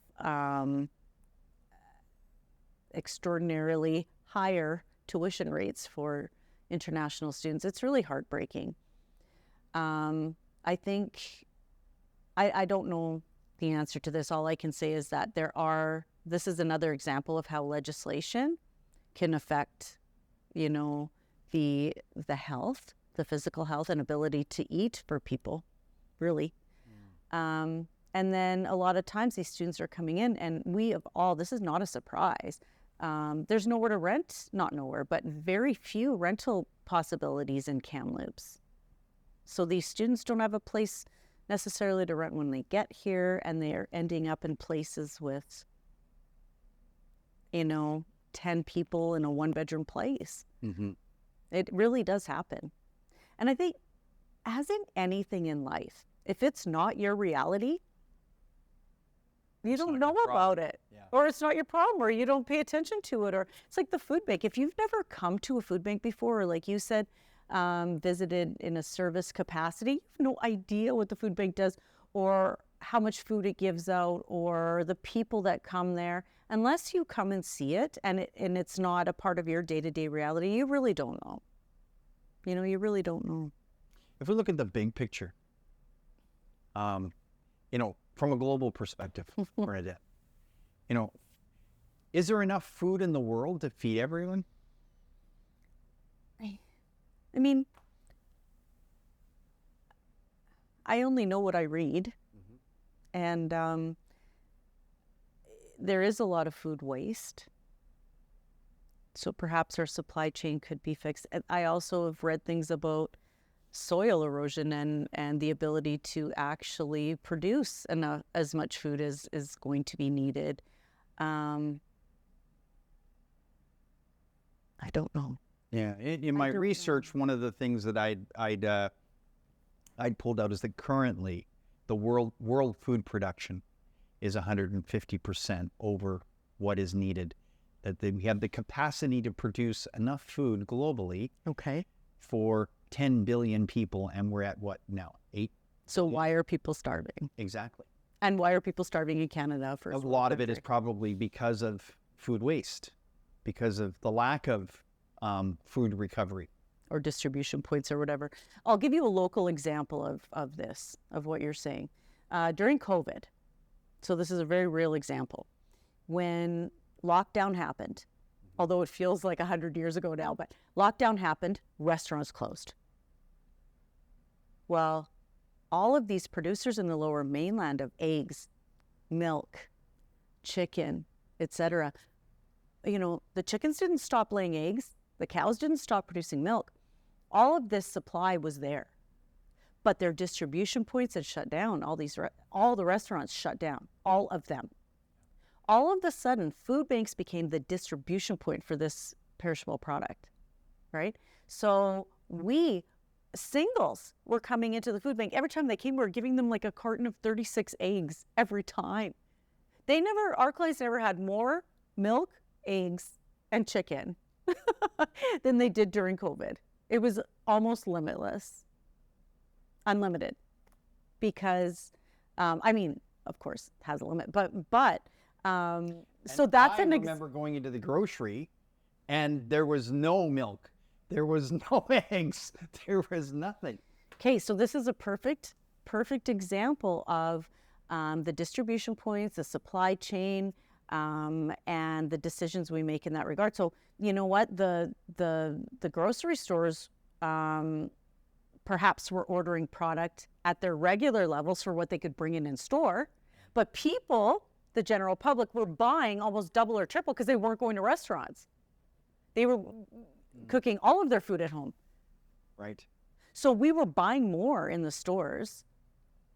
extraordinarily higher tuition rates for international students. It's really heartbreaking. I think, I don't know the answer to this. All I can say is that this is another example of how legislation can affect, the health, the physical health and ability to eat for people, really. And then a lot of times these students are coming in, and this is not a surprise. There's nowhere to rent, not nowhere, but very few rental possibilities in Kamloops. So these students don't have a place necessarily to rent when they get here, and they are ending up in places with, 10 people in a 1-bedroom place. Mm-hmm. It really does happen. And I think, as in anything in life, if it's not your reality, you don't know about it. Yeah. Or it's not your problem, or you don't pay attention to it. Or it's like the food bank. If you've never come to a food bank before, or like you said, visited in a service capacity, you have no idea what the food bank does, or how much food it gives out, or the people that come there. Unless you come and see it, and it's not a part of your day-to-day reality, you really don't know. You really don't know. If we look at the big picture, from a global perspective, Bernadette, is there enough food in the world to feed everyone? I mean, I only know what I read. Mm-hmm. And there is a lot of food waste. So perhaps our supply chain could be fixed. And I also have read things about soil erosion and the ability to actually produce as much food as is going to be needed. I don't know. Yeah, in my research, one of the things that I'd pulled out is that currently the world food production is 150% over what is needed. That we have the capacity to produce enough food globally, for 10 billion people, and we're at what now? 8? So why are people starving? Exactly. And why are people starving in Canada? A lot of it is probably because of food waste, because of the lack of food recovery. Or distribution points or whatever. I'll give you a local example of this, of what you're saying. During COVID, so this is a very real example, when lockdown happened, although it feels like 100 years ago now, but lockdown happened, restaurants closed. Well, all of these producers in the Lower Mainland of eggs, milk, chicken, etc., the chickens didn't stop laying eggs, the cows didn't stop producing milk. All of this supply was there, but their distribution points had shut down. All the restaurants shut down, all of them. All of a sudden, food banks became the distribution point for this perishable product, right? So singles were coming into the food bank. Every time they came, we were giving them like a carton of 36 eggs every time. Our clients never had more milk, eggs, and chicken than they did during COVID. It was almost limitless, unlimited, because, I mean, of course, it has a limit, but so that's I remember going into the grocery and there was no milk, there was no eggs, there was nothing. Okay, so this is a perfect example of the distribution points, the supply chain, and the decisions we make in that regard. So you know what, the grocery stores perhaps were ordering product at their regular levels for what they could bring in store, but people, the general public, were buying almost double or triple because they weren't going to restaurants. They were cooking all of their food at home. Right. So we were buying more in the stores,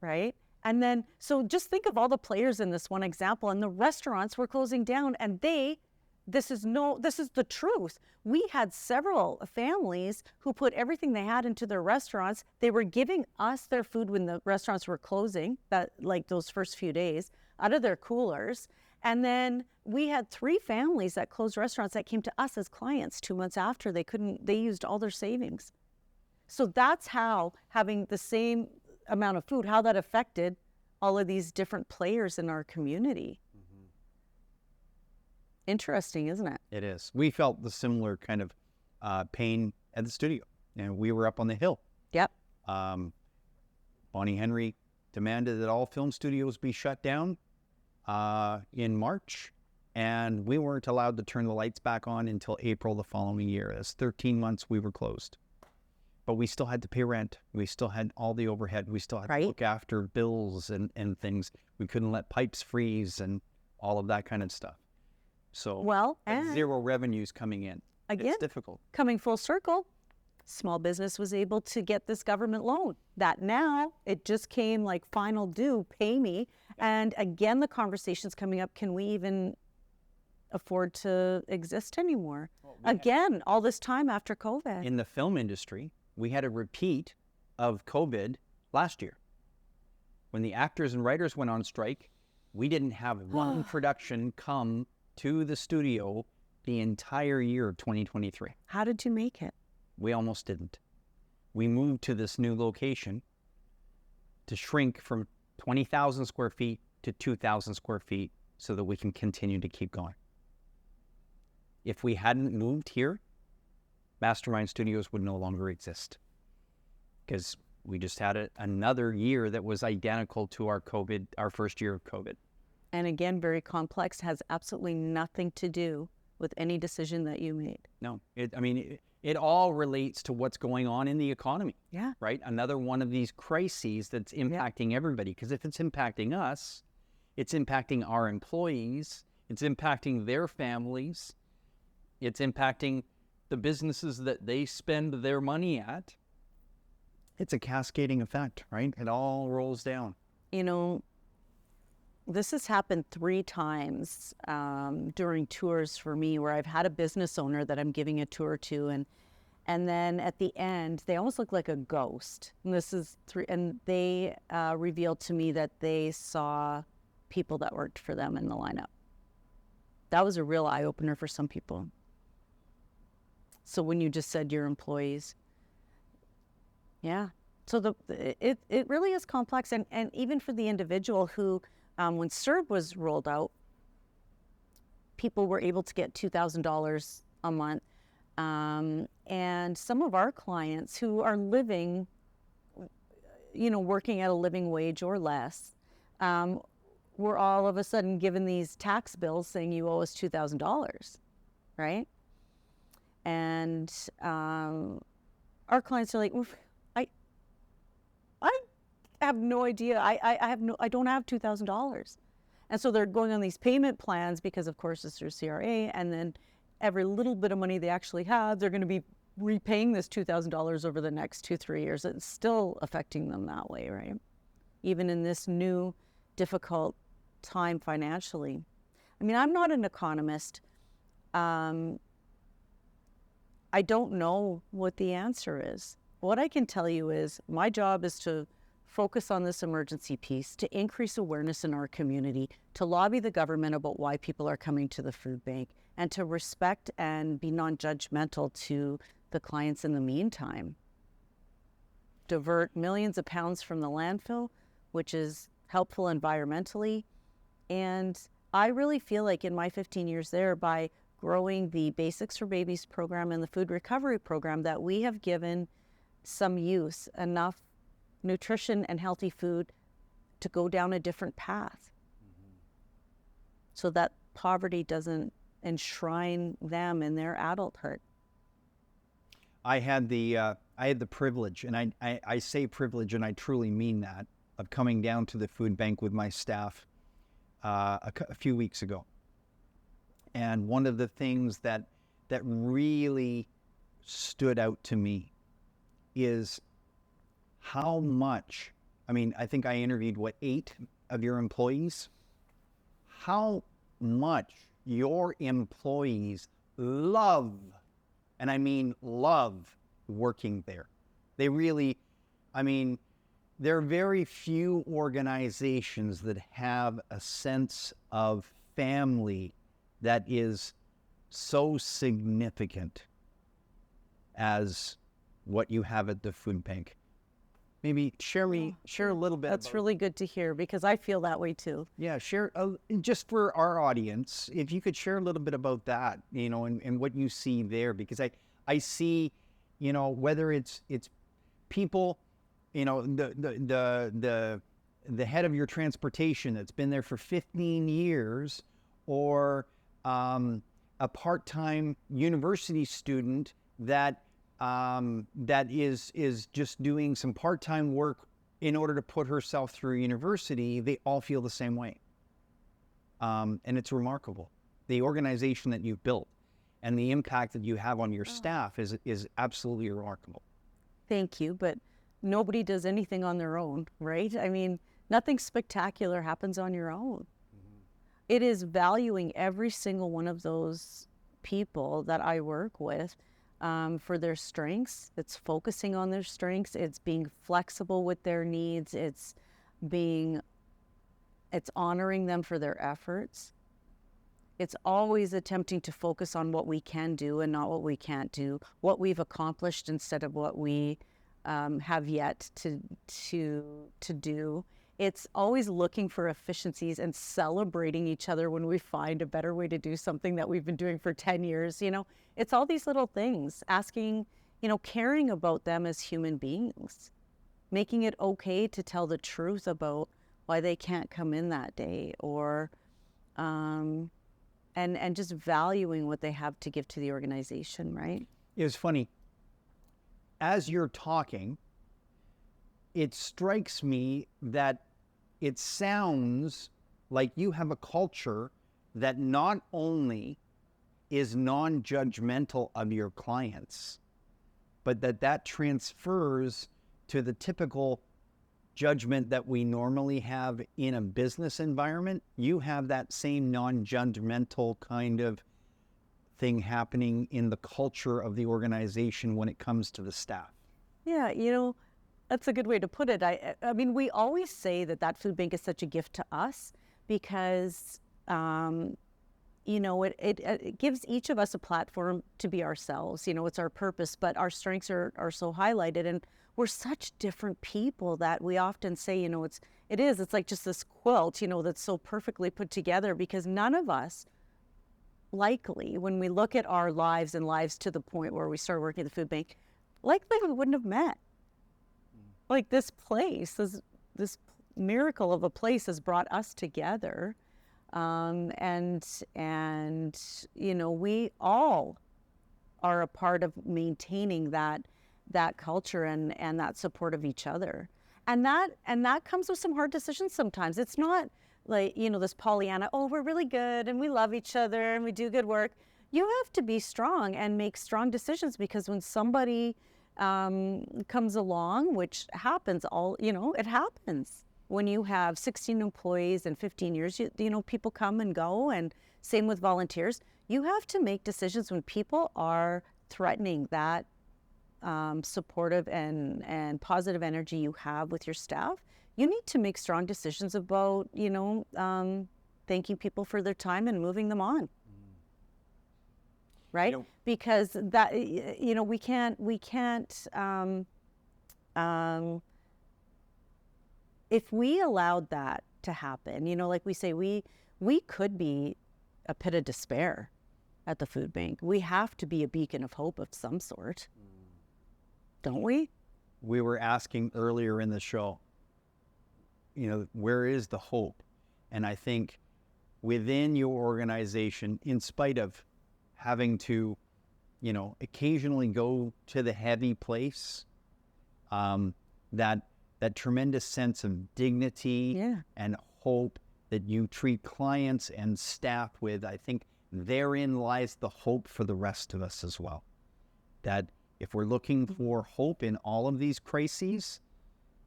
right? And then, so just think of all the players in this one example, and the restaurants were closing down, and this is the truth. We had several families who put everything they had into their restaurants. They were giving us their food when the restaurants were closing, that like those first few days, out of their coolers. And then we had 3 families that closed restaurants that came to us as clients 2 months after. They used all their savings. So that's how having the same amount of food, how that affected all of these different players in our community. Mm-hmm. Interesting, isn't it? It is. We felt the similar kind of pain at the studio, and we were up on the hill. Yep. Bonnie Henry demanded that all film studios be shut down in March, and we weren't allowed to turn the lights back on until April the following year. That's 13 months we were closed. But we still had to pay rent. We still had all the overhead. We still had to look after bills and things. We couldn't let pipes freeze and all of that kind of stuff. So and 0 revenues coming in. Again, it's difficult. Coming full circle, small business was able to get this government loan. That now, it just came like final due, pay me. And again, the conversation's coming up, can we even afford to exist anymore? Again, all this time after COVID. In the film industry, we had a repeat of COVID last year. When the actors and writers went on strike, we didn't have one production come to the studio the entire year of 2023. How did you make it? We almost didn't. We moved to this new location to shrink from 20,000 square feet to 2,000 square feet so that we can continue to keep going. If we hadn't moved here, Mastermind Studios would no longer exist, because we just had another year that was identical to our first year of COVID. And again, very complex, has absolutely nothing to do with any decision that you made. No, it all relates to what's going on in the economy. Yeah. Right? Another one of these crises that's impacting everybody, because if it's impacting us, it's impacting our employees, it's impacting their families, it's impacting the businesses that they spend their money at. It's a cascading effect, right? It all rolls down. You know, this has happened 3 times during tours for me, where I've had a business owner that I'm giving a tour to, and then at the end, they almost look like a ghost. And this is and they revealed to me that they saw people that worked for them in the lineup. That was a real eye-opener for some people. So when you just said your employees, yeah. So it really is complex, and even for the individual who, when CERB was rolled out, people were able to get $2,000 a month, and some of our clients who are living, working at a living wage or less, were all of a sudden given these tax bills saying you owe us $2,000, right? And our clients are like, I have no idea. I don't have $2,000. And so they're going on these payment plans because, of course, it's through CRA. And then every little bit of money they actually have, they're going to be repaying this $2,000 over the next 2-3 years. It's still affecting them that way, right? Even in this new difficult time financially. I mean, I'm not an economist. I don't know what the answer is. What I can tell you is my job is to focus on this emergency piece, to increase awareness in our community, to lobby the government about why people are coming to the food bank, and to respect and be non-judgmental to the clients in the meantime. Divert millions of pounds from the landfill, which is helpful environmentally. And I really feel like in my 15 years there, by growing the Basics for Babies program and the food recovery program, that we have given some youth enough nutrition and healthy food to go down a different path, so that poverty doesn't enshrine them in their adulthood. I had the privilege, and I say privilege, and I truly mean that, of coming down to the food bank with my staff a few weeks ago. And one of the things that really stood out to me is how much, I mean, I think I interviewed, 8 of your employees? How much your employees love, and I mean love, working there. They really, I mean, there are very few organizations that have a sense of family that is so significant as what you have at the food bank. Maybe share a little bit. That's really good to hear, because I feel that way too. Yeah, share, just for our audience, if you could share a little bit about that, you know, and what you see there, because I see, you know, whether it's people, you know, the head of your transportation that's been there for 15 years, or a part-time university student that is just doing some part-time work in order to put herself through university. They all feel the same way. And it's remarkable. The organization that you've built and the impact that you have on your staff is absolutely remarkable. Thank you, but nobody does anything on their own, right? I mean, nothing spectacular happens on your own. It is valuing every single one of those people that I work with for their strengths. It's focusing on their strengths. It's being flexible with their needs. It's honoring them for their efforts. It's always attempting to focus on what we can do and not what we can't do, what we've accomplished instead of what we have yet to do. It's always looking for efficiencies and celebrating each other when we find a better way to do something that we've been doing for 10 years. You know, it's all these little things, asking, you know, caring about them as human beings, making it okay to tell the truth about why they can't come in that day, or, and just valuing what they have to give to the organization, right? It was funny. As you're talking, it strikes me that it sounds like you have a culture that not only is non-judgmental of your clients, but that transfers to the typical judgment that we normally have in a business environment. You have that same non-judgmental kind of thing happening in the culture of the organization when it comes to the staff. Yeah, you know, that's a good way to put it. I mean, we always say that food bank is such a gift to us because, you know, it gives each of us a platform to be ourselves. You know, it's our purpose, but our strengths are so highlighted, and we're such different people that we often say, you know, it's like just this quilt, you know, that's so perfectly put together, because none of us, likely, when we look at our lives and lives to the point where we started working at the food bank, likely we wouldn't have met. Like this place, this miracle of a place has brought us together, and you know, we all are a part of maintaining that culture and that support of each other, and that comes with some hard decisions sometimes. It's not like, you know, this Pollyanna, oh, we're really good and we love each other and we do good work. You have to be strong and make strong decisions, because when somebody comes along, which happens it happens when you have 16 employees and 15 years, you know, people come and go, and same with volunteers. You have to make decisions when people are threatening that supportive and positive energy you have with your staff. You need to make strong decisions about, you know, thanking people for their time and moving them on. right? You know- Because that, we can't, if we allowed that to happen, like we say, we could be a pit of despair at the food bank. We have to be a beacon of hope of some sort, don't we? We were asking earlier in the show, where is the hope? And I think within your organization, in spite of having to, occasionally go to the heavy place, that tremendous sense of dignity and hope that you treat clients and staff with, I think therein lies the hope for the rest of us as well. That if we're looking for hope in all of these crises,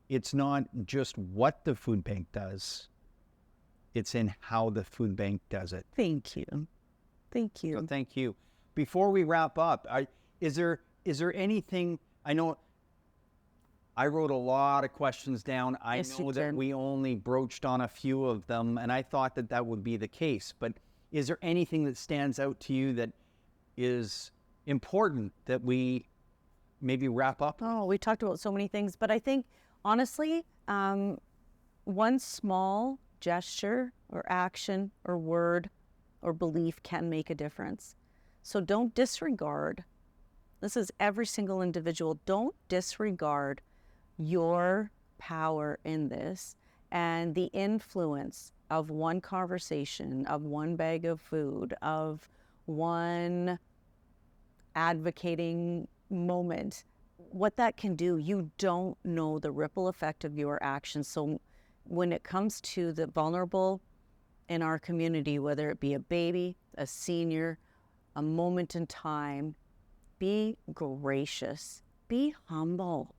it's not just what the food bank does, it's in how the food bank does it. Thank you. Thank you. So thank you. Before we wrap up, is there anything, I know I wrote a lot of questions down. I Yes, know you that did. we only broached on a few of them, and I thought that would be the case. But is there anything that stands out to you that is important that we maybe wrap up? Oh, we talked about so many things, but I think honestly, one small gesture or action or word or belief can make a difference. So don't disregard. This is every single individual. Don't disregard your power in this and the influence of one conversation, of one bag of food, of one advocating moment. What that can do, you don't know the ripple effect of your actions. So when it comes to the vulnerable in our community, whether it be a baby, a senior, a moment in time, be gracious, be humble,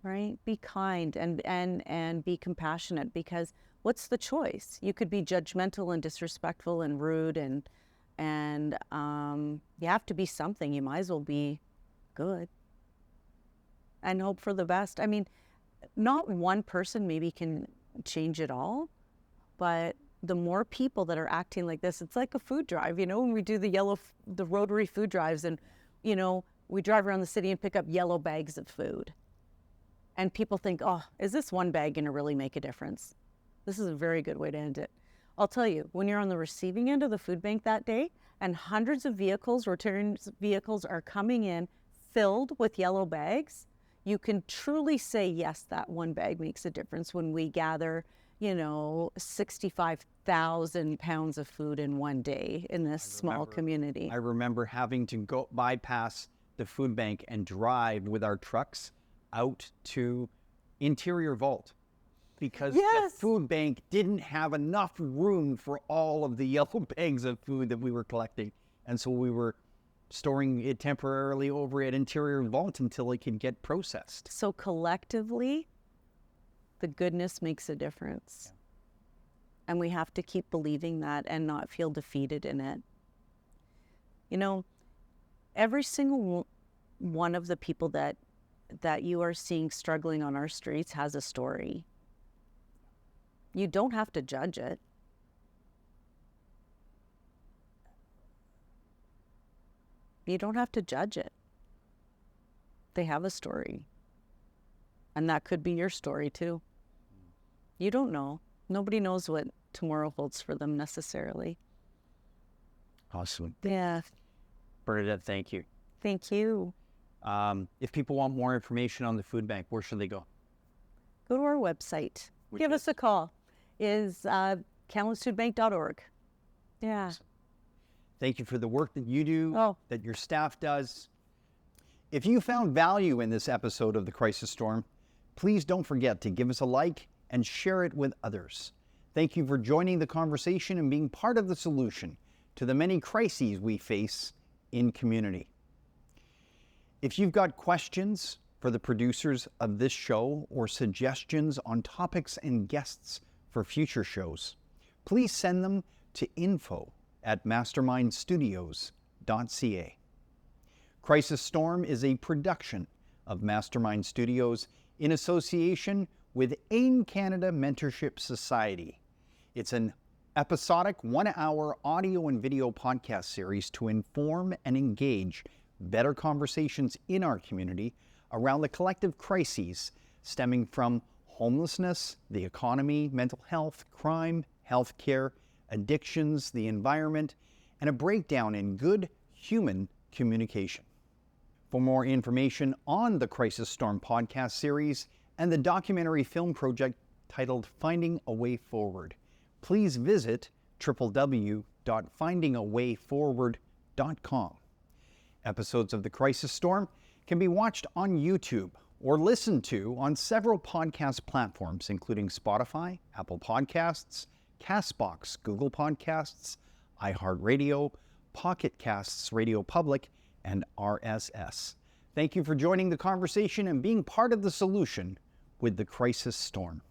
right? Be kind and be compassionate, because what's the choice? You could be judgmental and disrespectful and rude and you have to be something. You might as well be good and hope for the best. I mean, not one person maybe can change it all, but the more people that are acting like this, it's like a food drive, when we do the Rotary food drives and, we drive around the city and pick up yellow bags of food. And people think, oh, is this one bag going to really make a difference? This is a very good way to end it. I'll tell you, when you're on the receiving end of the food bank that day and hundreds of return vehicles are coming in filled with yellow bags, you can truly say, yes, that one bag makes a difference when we gather, 65,000 pounds of food in one day in this small community. I remember having to go bypass the food bank and drive with our trucks out to interior vault because Yes. the food bank didn't have enough room for all of the yellow bags of food that we were collecting. And so we were storing it temporarily over at interior vault until it could get processed. So collectively, the goodness makes a difference. Yeah. And we have to keep believing that and not feel defeated in it. Every single one of the people that you are seeing struggling on our streets has a story. You don't have to judge it. You don't have to judge it. They have a story. And that could be your story too. You don't know. Nobody knows what tomorrow holds for them necessarily. Awesome. Yeah. Bernadette, thank you. Thank you. If people want more information on the food bank, where should they go? Go to our website. Which Give is? us a call. Is KamloopsFoodBank.org. Yeah. Awesome. Thank you for the work that you do, that your staff does. If you found value in this episode of The Crisis Storm, please don't forget to give us a like and share it with others. Thank you for joining the conversation and being part of the solution to the many crises we face in community. If you've got questions for the producers of this show or suggestions on topics and guests for future shows, please send them to info@mastermindstudios.ca. Crisis Storm is a production of Mastermind Studios in association with AIMCanada Mentorship Society. It's an episodic 1-hour audio and video podcast series to inform and engage better conversations in our community around the collective crises stemming from homelessness, the economy, mental health, crime, healthcare, addictions, the environment, and a breakdown in good human communication. For more information on the Crisis Storm podcast series and the documentary film project titled Finding a Way Forward, please visit www.findingawayforward.com. Episodes of The Crisis Storm can be watched on YouTube or listened to on several podcast platforms, including Spotify, Apple Podcasts, CastBox, Google Podcasts, iHeartRadio, Pocket Casts, Radio Public, and RSS. Thank you for joining the conversation and being part of the solution with The Crisis Storm.